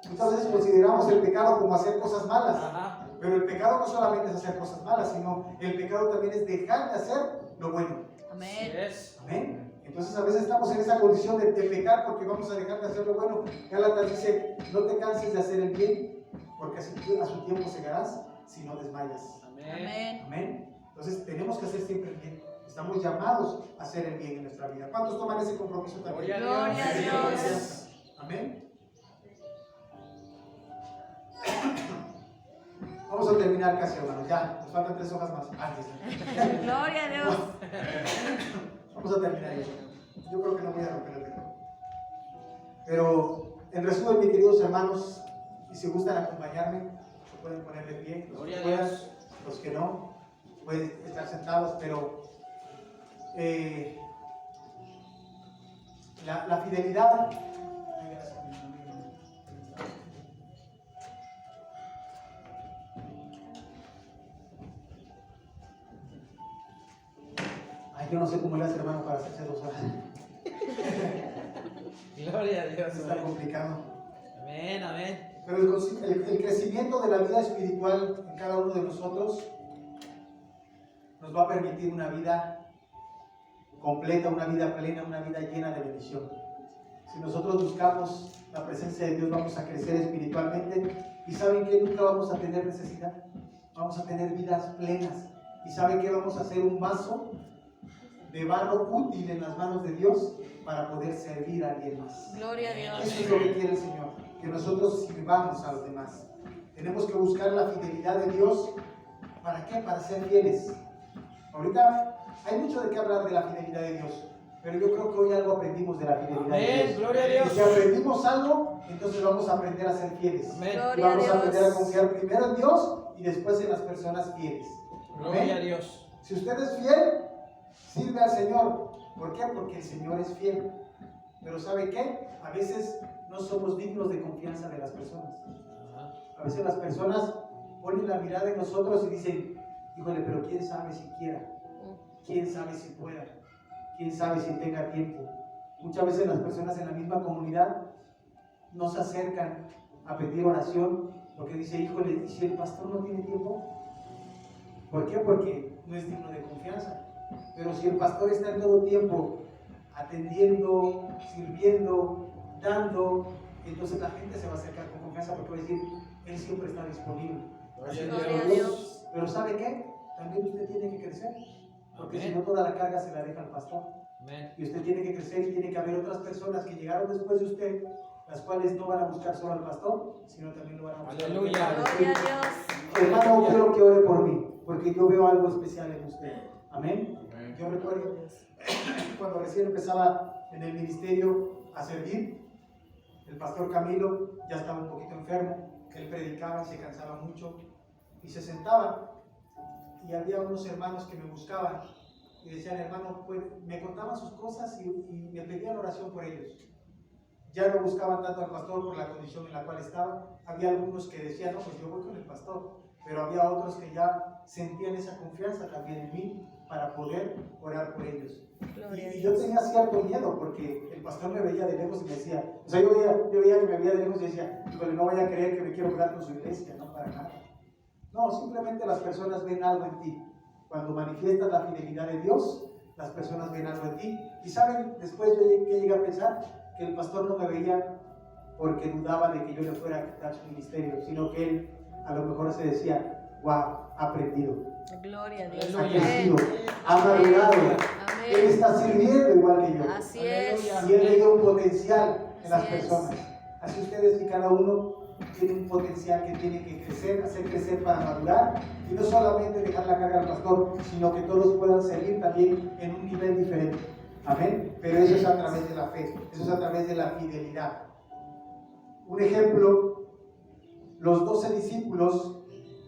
Muchas veces consideramos el pecado como hacer cosas malas, Ajá. pero el pecado no solamente es hacer cosas malas, sino el pecado también es dejar de hacer lo bueno. Amén. Es. Amén. Entonces a veces estamos en esa condición de pecar porque vamos a dejar de hacer lo bueno. Gálatas dice, no te canses de hacer el bien, porque a su tiempo segarás si no desmayas. Amén. Amén. Amén. Entonces tenemos que hacer siempre el bien. Estamos llamados a hacer el bien en nuestra vida. ¿Cuántos toman ese compromiso también? Gloria a Gloria a Dios. Amén. Vamos a terminar casi, hermanos. Ya, nos faltan 3 hojas más. Antes. Gloria a Dios. Vamos a terminar eso. Yo creo que no voy a romper el récord. Pero, en resumen, mis queridos hermanos, y si gustan acompañarme, se pueden poner de pie. Los Gloria que a puedan, Dios. los que no, pueden estar sentados, pero la fidelidad. Ay, yo no sé cómo le hace, hermano, para hacerse 2 horas. Gloria a Dios. Está complicado. Amén, amén. Pero el crecimiento de la vida espiritual en cada uno de nosotros nos va a permitir una vida completa, una vida plena, una vida llena de bendición. Si nosotros buscamos la presencia de Dios, vamos a crecer espiritualmente. Y ¿saben qué? Nunca vamos a tener necesidad. Vamos a tener vidas plenas. ¿Y saben qué? Vamos a ser un vaso de barro útil en las manos de Dios para poder servir a alguien más. Gloria a Dios. Eso es lo que quiere el Señor, que nosotros sirvamos a los demás. Tenemos que buscar la fidelidad de Dios. ¿Para qué? Para ser fieles. Ahorita hay mucho de qué hablar de la fidelidad de Dios, pero yo creo que hoy algo aprendimos de la fidelidad de Amén. Dios. Gloria a Dios. Y si aprendimos algo, entonces vamos a aprender a ser fieles. Amén. Y Gloria a vamos a aprender a Dios. confiar primero en Dios y después en las personas fieles. Gloria a Dios. Si usted es fiel, sirve al Señor. ¿Por qué? Porque el Señor es fiel. Pero ¿sabe qué? A veces no somos dignos de confianza de las personas. Ajá. A veces las personas ponen la mirada en nosotros y dicen, híjole, pero quién sabe si quiera, quién sabe si pueda, quién sabe si tenga tiempo. Muchas veces las personas en la misma comunidad no se acercan a pedir oración porque dice, híjole, ¿y si el pastor no tiene tiempo? ¿Por qué? Porque no es digno de confianza. Pero si el pastor está en todo tiempo atendiendo, sirviendo, dando, entonces la gente se va a acercar con confianza porque va a decir, él siempre está disponible. Gloria a Dios. Pero ¿sabe qué? También usted tiene que crecer, porque Amén. si no toda la carga se la deja al pastor. Amén. Y usted tiene que crecer y tiene que haber otras personas que llegaron después de usted, las cuales no van a buscar solo al pastor, sino también lo van a buscar. Aleluya. Gloria a Dios. Hermano, quiero que ore por mí, porque yo veo algo especial en usted. Amén. Amén. Yo recuerdo cuando recién empezaba en el ministerio a servir, el pastor Camilo ya estaba un poquito enfermo, él predicaba y se cansaba mucho y se sentaba y había unos hermanos que me buscaban y decían, hermano, pues, me contaban sus cosas y me pedían oración por ellos. Ya no buscaban tanto al pastor por la condición en la cual estaba. Había algunos que decían, no, pues yo voy con el pastor, pero había otros que ya sentían esa confianza también en mí para poder orar por ellos. Gloria a Y yo Dios. tenía cierto miedo porque el pastor me veía de lejos y me decía, o sea, yo veía que me veía de lejos y decía, híjole, no vaya a creer que me quiero quedar con su iglesia, no, para nada. No, simplemente las personas ven algo en ti. Cuando manifiestas la fidelidad de Dios, las personas ven algo en ti. Y saben, después yo llegué a pensar que el pastor no me veía porque dudaba de que yo le fuera a quitar su ministerio, sino que él a lo mejor se decía, wow, ha aprendido, Gloria a Dios. ha Aleluya. crecido, Amén. ha madurado, él Amén. está sirviendo igual que yo. Así es. Y él veía un potencial en las Así es. personas. Así ustedes y cada uno tiene un potencial que tiene que crecer, hacer crecer para madurar y no solamente dejar la carga al pastor, sino que todos puedan servir también en un nivel diferente. Amén. Pero eso es a través de la fe, eso es a través de la fidelidad. Un ejemplo, los 12 discípulos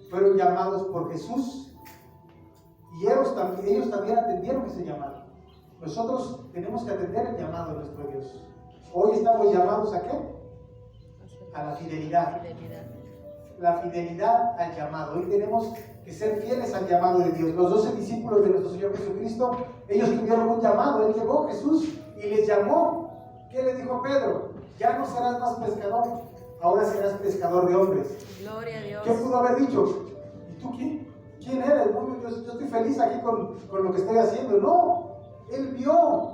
fueron llamados por Jesús y ellos también atendieron ese llamado. Nosotros tenemos que atender el llamado de nuestro Dios. Hoy estamos llamados ¿a qué? A la fidelidad. Fidelidad. La fidelidad al llamado. Hoy tenemos que ser fieles al llamado de Dios. Los 12 discípulos de nuestro Señor Jesucristo, ellos tuvieron un llamado. Él llegó, Jesús, y les llamó. ¿Qué le dijo Pedro? Ya no serás más pescador, ahora serás pescador de hombres. Gloria a Dios. ¿Qué pudo haber dicho? ¿Y tú quién? ¿Quién eres? No, yo estoy feliz aquí con lo que estoy haciendo. No, él vio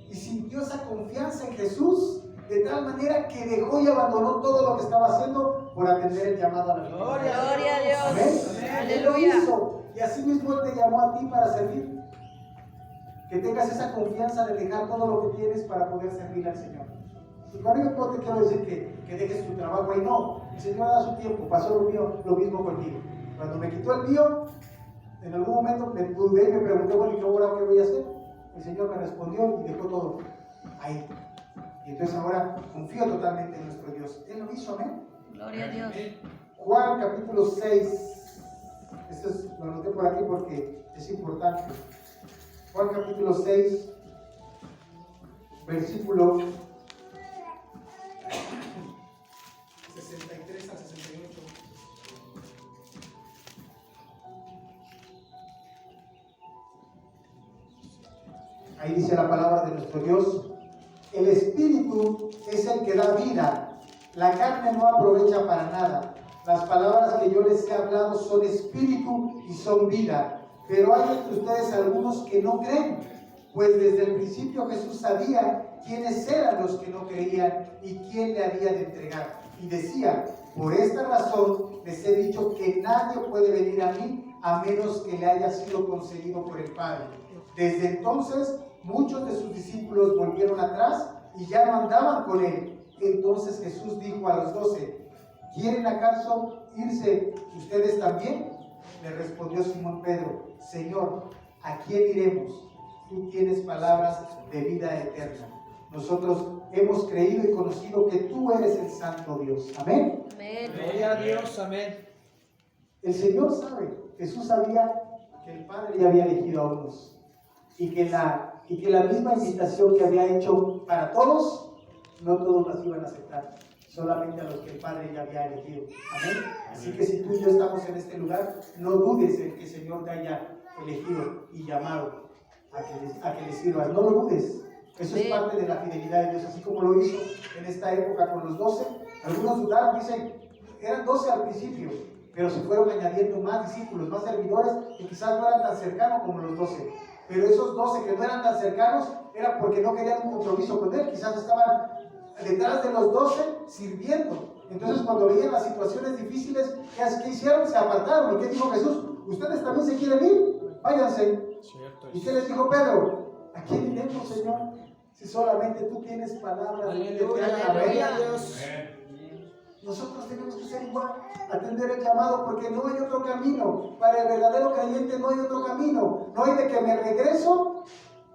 y sintió esa confianza en Jesús de tal manera que dejó y abandonó todo lo que estaba haciendo por atender el llamado a la fidelidad. Gloria a Dios. Amén. Amén. Él lo Aleluya. hizo y así mismo Él te llamó a ti para servir. Que tengas esa confianza de dejar todo lo que tienes para poder servirle al Señor. Y con ello no te quiero decir que dejes tu trabajo ahí, no. El Señor da su tiempo, pasó lo mismo conmigo. Cuando me quitó el mío, en algún momento me dudé y me pregunté, bueno, ¿y ahora qué voy a hacer? El Señor me respondió y dejó todo ahí. Y entonces ahora confío totalmente en nuestro Dios. Él lo hizo, amén. Gloria a Dios. Juan capítulo 6. Esto lo anoté por aquí porque es importante. Juan capítulo 6, versículo 63 al 68. Ahí dice la palabra de nuestro Dios: el Espíritu es el que da vida, la carne no aprovecha para nada. Las palabras que yo les he hablado son espíritu y son vida. Pero hay entre ustedes algunos que no creen, pues desde el principio Jesús sabía quiénes eran los que no creían y quién le había de entregar. Y decía: por esta razón les he dicho que nadie puede venir a mí a menos que le haya sido concedido por el Padre. Desde entonces muchos de sus discípulos volvieron atrás y ya no andaban con él. Entonces Jesús dijo a los 12: ¿quieren acaso irse ustedes también? Le respondió Simón Pedro, Señor, ¿a quién iremos? Tú tienes palabras de vida eterna. Nosotros hemos creído y conocido que tú eres el Santo Dios. Amén. Amén. Gloria a Dios, amén. El Señor sabe, Jesús sabía que el Padre ya había elegido a unos y que la misma invitación que había hecho para todos, no todos las iban a aceptar, solamente a los que el Padre ya había elegido. Amén. Así que si tú y yo estamos en este lugar, no dudes en que el Señor te haya elegido y llamado a que le sirvas. No lo dudes. Eso es parte de la fidelidad de Dios, así como lo hizo en esta época con los 12. Algunos dudaron, dicen, eran 12 al principio, pero se fueron añadiendo más discípulos, más servidores, que quizás no eran tan cercanos como los 12. Pero esos 12 que no eran tan cercanos, era porque no querían un compromiso con Él, quizás estaban detrás de los 12 sirviendo. Entonces cuando veían las situaciones difíciles, ¿qué hicieron? Se apartaron. ¿Y qué dijo Jesús? ¿Ustedes también se quieren ir? Váyanse. Cierto. ¿Y qué les dijo Pedro? ¿A quién iremos, Señor? Si solamente tú tienes palabras de Aleluya, eterna aleluya vida. a Dios. Nosotros tenemos que ser igual, atender el llamado, porque no hay otro camino. Para el verdadero creyente no hay otro camino. No hay de que me regreso,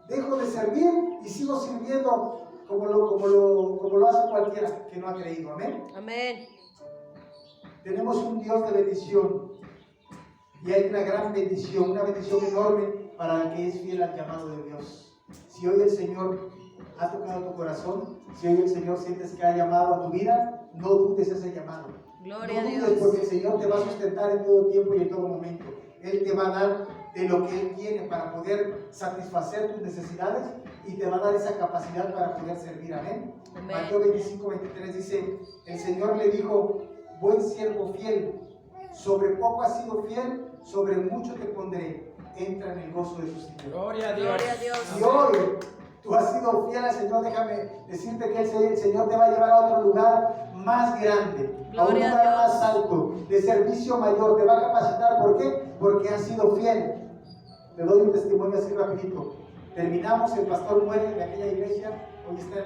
dejo de servir y sigo sirviendo como lo hace cualquiera que no ha creído. Amén. Amén. Tenemos un Dios de bendición y hay una gran bendición, una bendición enorme para el que es fiel al llamado de Dios. Si hoy el Señor ha tocado tu corazón, si hoy el Señor sientes que ha llamado a tu vida, no dudes ese llamado. Gloria No a dudes, Dios. porque el Señor te va a sustentar en todo tiempo y en todo momento. Él te va a dar de lo que Él tiene para poder satisfacer tus necesidades y te va a dar esa capacidad para poder servir. Amén. Amén. Mateo 25:23 dice, el Señor le dijo, buen siervo fiel, sobre poco has sido fiel, sobre mucho te pondré, entra en el gozo de tu Señor. Gloria a Dios. Gloria a Dios. Si hoy tú has sido fiel al Señor, déjame decirte que el Señor te va a llevar a otro lugar más grande, a un Gloria a lugar Dios. más alto, de servicio mayor. Te va a capacitar. ¿Por qué? Porque has sido fiel. Te doy un testimonio así rapidito. Terminamos, el pastor muere de aquella iglesia, hoy está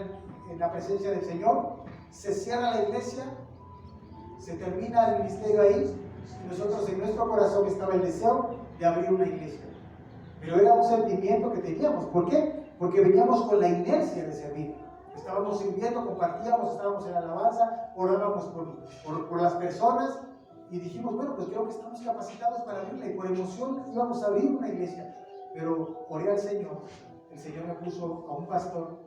en la presencia del Señor. Se cierra la iglesia, se termina el ministerio ahí, y nosotros en nuestro corazón estaba el deseo de abrir una iglesia. Pero era un sentimiento que teníamos. ¿Por qué? Porque veníamos con la inercia de servir. Estábamos sirviendo, compartíamos, estábamos en alabanza, orábamos por las personas y dijimos, bueno, pues creo que estamos capacitados para abrirla, y por emoción íbamos a abrir una iglesia. Pero oré al Señor, el Señor me puso a un pastor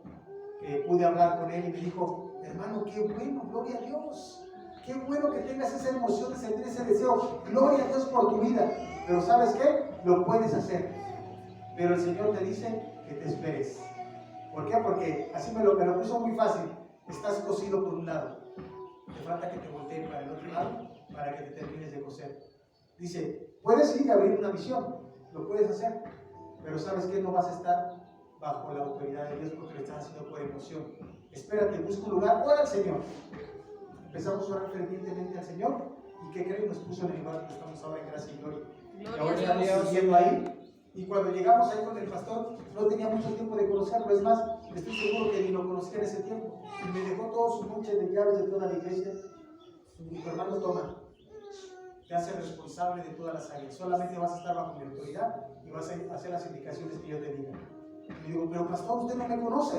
que pude hablar con él y me dijo, hermano, qué bueno, gloria a Dios. Qué bueno que tengas esa emoción de sentir ese deseo. Gloria a Dios por tu vida. Pero ¿sabes qué? Lo puedes hacer. Pero el Señor te dice que te esperes. ¿Por qué? Porque así me lo puso muy fácil. Estás cosido por un lado. Te falta que te volteen para el otro lado para que te termines de coser. Dice, puedes ir a abrir una misión. Lo puedes hacer. Pero ¿sabes qué? No vas a estar bajo la autoridad de Dios porque lo estás haciendo por emoción. Espérate, busca un lugar. Ora al Señor. Empezamos a orar fervientemente al Señor. ¿Y qué creen? Nos puso en el lugar que estamos ahora en gracia y gloria. Y ahora Gloria a estamos siguiendo ahí. Y cuando llegamos ahí con el pastor, no tenía mucho tiempo de conocerlo. Es más, estoy seguro que ni lo conocía en ese tiempo. Y me dejó todo su monte de llaves de toda la iglesia. Y dijo, hermano, toma, te hace responsable de todas las áreas. Solamente vas a estar bajo mi autoridad y vas a hacer las indicaciones que yo te diga. Y le digo, pero pastor, usted no me conoce.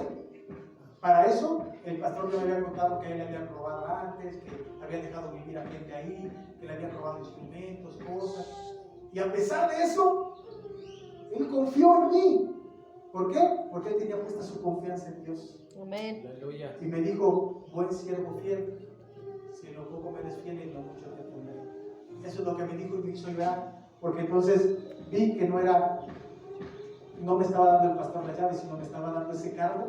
Para eso, el pastor me había contado que él le había robado antes, que había dejado vivir a gente ahí, que le habían robado instrumentos, cosas. Y a pesar de eso, él confió en mí. ¿Por qué? Porque él tenía puesta su confianza en Dios. Amén. Aleluya. Y me dijo, buen siervo fiel, si en lo poco me eres fiel, en lo mucho te pondré. Eso es lo que me dijo y me hizo llorar. Porque entonces vi que no me estaba dando el pastor la llave, sino me estaba dando ese cargo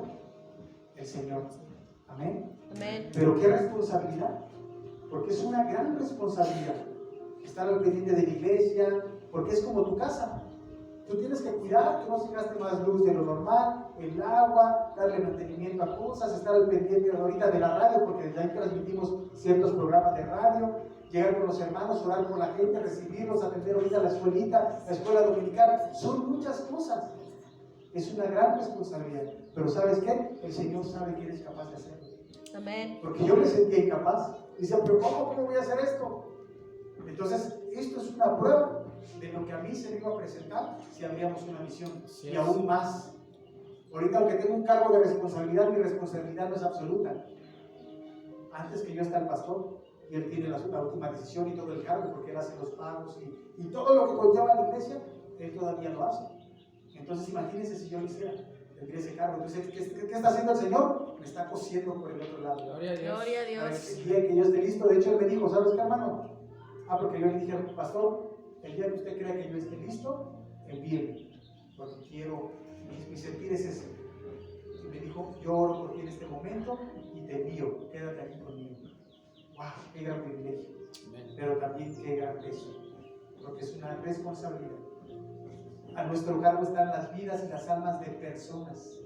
el Señor. Amén. Amén. Pero qué responsabilidad. Porque es una gran responsabilidad. Estar al pendiente de la iglesia, porque es como tu casa. Tú tienes que cuidar que no se gaste más luz de lo normal, el agua, darle mantenimiento a cosas, estar al pendiente ahorita de la radio, porque desde ahí transmitimos ciertos programas de radio, llegar con los hermanos, orar por la gente, recibirlos, atender ahorita la escuelita, la escuela dominical. Son muchas cosas. Es una gran responsabilidad. Pero ¿sabes qué? El Señor sabe que eres capaz de hacerlo. Amén. Porque yo me sentía incapaz. Decía, pero ¿cómo voy a hacer esto? Entonces, esto es una prueba de lo que a mí se me iba a presentar si abríamos una misión. Así Y es. aún más. Ahorita, aunque tengo un cargo de responsabilidad, mi responsabilidad no es absoluta. Antes que yo está el pastor, y él tiene la última decisión y todo el cargo, porque él hace los pagos y todo lo que conlleva la iglesia, él todavía lo hace. Entonces, imagínense si yo lo hiciera, tendría ese cargo. Entonces, ¿qué está haciendo el Señor? Me está cosiendo por el otro lado. Gloria a Dios. Gloria a Para Dios. el día que yo esté listo, de hecho, él me dijo, ¿sabes qué, hermano? Porque yo le dije, pastor, el día que usted crea que yo esté listo, envíeme, porque quiero, mi sentir es ese. Y me dijo, yo oro por ti en este momento y te envío, quédate aquí conmigo. ¡Wow! ¡Qué gran privilegio! Amén. Pero también qué gran peso, porque es una responsabilidad. A nuestro cargo están las vidas y las almas de personas.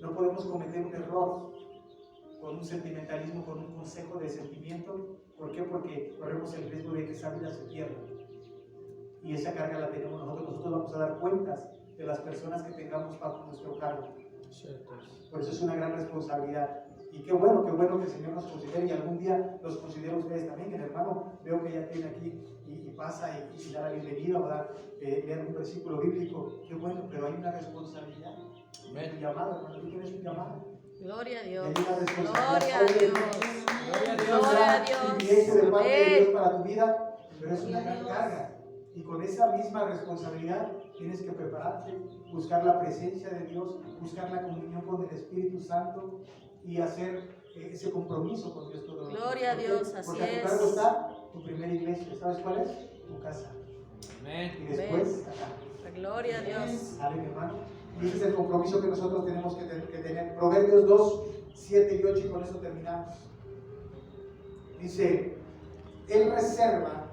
No podemos cometer un error con un sentimentalismo, con un consejo de sentimiento. ¿Por qué? Porque corremos el riesgo de que esa vida se pierda. Y esa carga la tenemos nosotros. Nosotros vamos a dar cuentas de las personas que tengamos bajo nuestro cargo. Cierto es. Por eso es una gran responsabilidad. Y qué bueno que el Señor nos considere, y algún día los considero a ustedes también, que el hermano veo que ya tiene aquí y pasa y da la bienvenida o da, leer un versículo bíblico. Qué bueno, pero hay una responsabilidad. Amén. Un llamado, hermano, tú tienes un llamado. Gloria a Y Dios. hay una responsabilidad. Gloria a Dios. Gloria a Dios. Gloria a Un Dios. privilegio de parte de Amén. Dios para tu vida, pero es una Gloria a gran Dios. carga. Y con esa misma responsabilidad tienes que prepararte, buscar la presencia de Dios, buscar la comunión con el Espíritu Santo y hacer ese compromiso con Dios todos los días. Gloria a ¿Por qué? Dios, así Porque a tu es. cargo está tu primera iglesia. ¿Sabes cuál es? Tu casa. Y Amén. después acá. La gloria a Dios. Amén, hermano. Y ese es el compromiso que nosotros tenemos que tener. Proverbios 2, 7 y 8, y con eso terminamos. Dice, Él reserva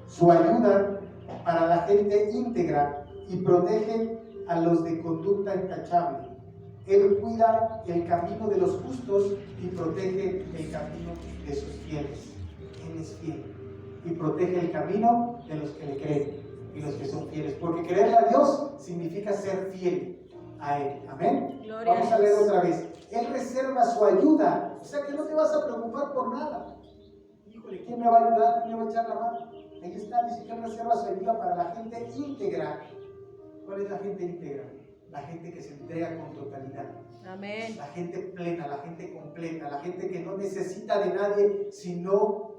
su ayuda para la gente íntegra y protege a los de conducta intachable. Él cuida el camino de los justos y protege el camino de sus fieles. Él es fiel y protege el camino de los que le creen y los que son fieles. Porque creerle a Dios significa ser fiel a Él. Amén. Gloria Vamos a a leer Dios. otra vez. Él reserva su ayuda. O sea que no te vas a preocupar por nada. Híjole, ¿quién me va a ayudar? ¿Quién me va a echar la mano? Ahí está, dice que Él reserva su ayuda para la gente íntegra. ¿Cuál es la gente íntegra? La gente que se entrega con totalidad. Amén. La gente plena, la gente completa, la gente que no necesita de nadie, sino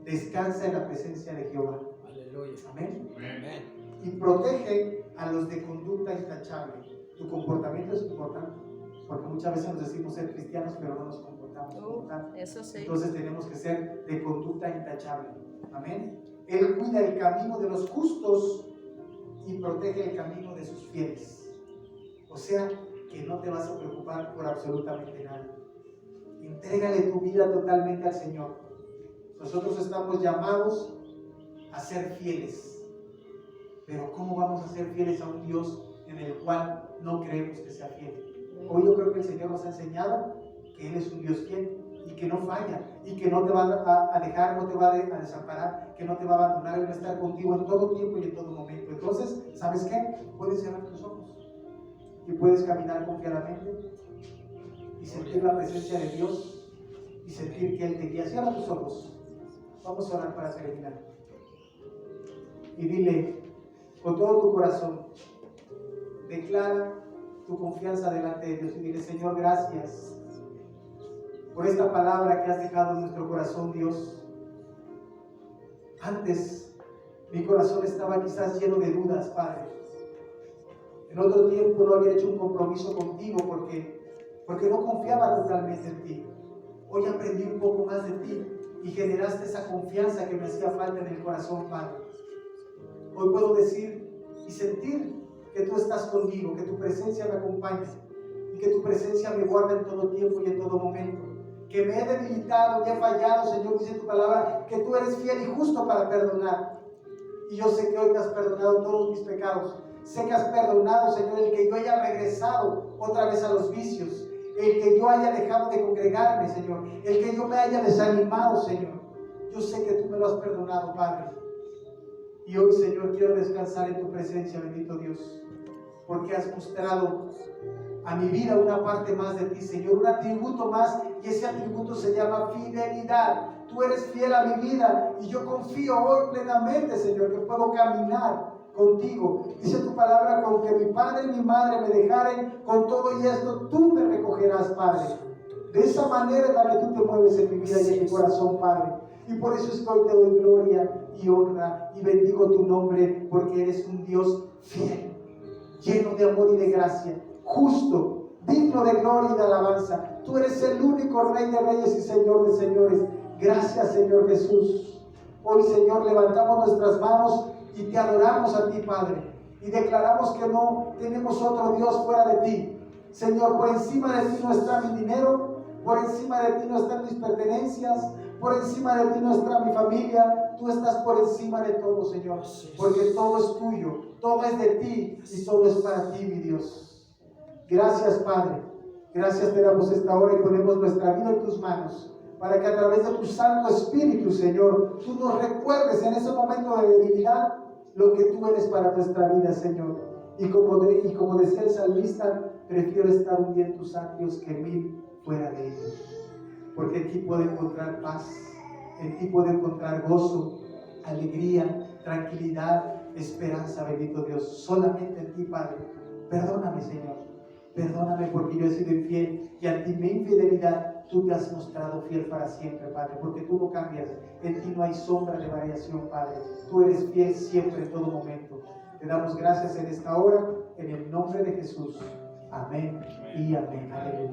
descansa en la presencia de Jehová. Aleluya. Amén. Amén. Y protege a los de conducta intachable. Tu comportamiento es importante, porque muchas veces nos decimos ser cristianos, pero no nos comportamos como tal. Eso sí. Entonces tenemos que ser de conducta intachable. Amén. Él cuida el camino de los justos y protege el camino de sus fieles. O sea, que no te vas a preocupar por absolutamente nada. Entrégale tu vida totalmente al Señor. Nosotros estamos llamados a ser fieles. Pero ¿cómo vamos a ser fieles a un Dios en el cual no creemos que sea fiel? Hoy yo creo que el Señor nos ha enseñado que Él es un Dios fiel y que no falla y que no te va a dejar, no te va a desamparar, que no te va a abandonar. Él va a estar contigo en todo tiempo y en todo momento. Entonces, ¿sabes qué? Puedes cerrar tus ojos y puedes caminar confiadamente y sentir la presencia de Dios y sentir que Él te guía. Cierra tus ojos. Vamos a orar para terminar. Y dile con todo tu corazón, declara tu confianza delante de Dios y dile: Señor, gracias por esta palabra que has dejado en nuestro corazón, Dios. Antes mi corazón estaba quizás lleno de dudas, Padre. En otro tiempo no había hecho un compromiso contigo porque no confiaba totalmente en ti. Hoy aprendí un poco más de ti y generaste esa confianza que me hacía falta en el corazón, Padre. Hoy puedo decir y sentir que tú estás conmigo, que tu presencia me acompaña y que tu presencia me guarda en todo tiempo y en todo momento. Que me he debilitado y he fallado, Señor, dice tu palabra, que tú eres fiel y justo para perdonar. Y yo sé que hoy me has perdonado todos mis pecados. Sé que has perdonado, Señor, el que yo haya regresado otra vez a los vicios, el que yo haya dejado de congregarme, Señor, el que yo me haya desanimado, Señor. Yo sé que tú me lo has perdonado, Padre. Y hoy, Señor, quiero descansar en tu presencia, bendito Dios, porque has mostrado a mi vida una parte más de ti, Señor, un atributo más, y ese atributo se llama fidelidad. Tú Tú eres fiel a mi vida y yo confío hoy plenamente, Señor, que puedo caminar contigo. Dice tu palabra, con que mi padre y mi madre me dejaren, con todo y esto tú me recogerás, Padre. De esa manera es la que tú te mueves en mi vida y en mi corazón, Padre. Y por eso es que hoy te doy gloria y honra y bendigo tu nombre, porque eres un Dios fiel, lleno de amor y de gracia, justo, digno de gloria y de alabanza. Tú eres el único Rey de reyes y Señor de señores. Gracias, Señor Jesús. Hoy, Señor, levantamos nuestras manos y te adoramos a ti, Padre, y declaramos que no tenemos otro Dios fuera de ti. Señor, por encima de ti no está mi dinero, por encima de ti no están mis pertenencias, por encima de ti no está mi familia. Tú estás por encima de todo, Señor, porque todo es tuyo, todo es de ti y todo es para ti, mi Dios. Gracias, Padre. Gracias te damos esta hora y ponemos nuestra vida en tus manos, para que a través de tu Santo Espíritu, Señor, tú nos recuerdes en ese momento de debilidad lo que tú eres para nuestra vida, Señor. Y como decía el salmista, prefiero estar un día en tus atrios que 1000 fuera de ellos. Porque en ti puedo encontrar paz, en ti puedo encontrar gozo, alegría, tranquilidad, esperanza, bendito Dios. Solamente en ti, Padre. Perdóname, Señor. Perdóname porque yo he sido infiel y ante mi infidelidad tú te has mostrado fiel para siempre, Padre, porque tú no cambias. En ti no hay sombra de variación, Padre. Tú eres fiel siempre, en todo momento. Te damos gracias en esta hora, en el nombre de Jesús. Amén y amén. Aleluya.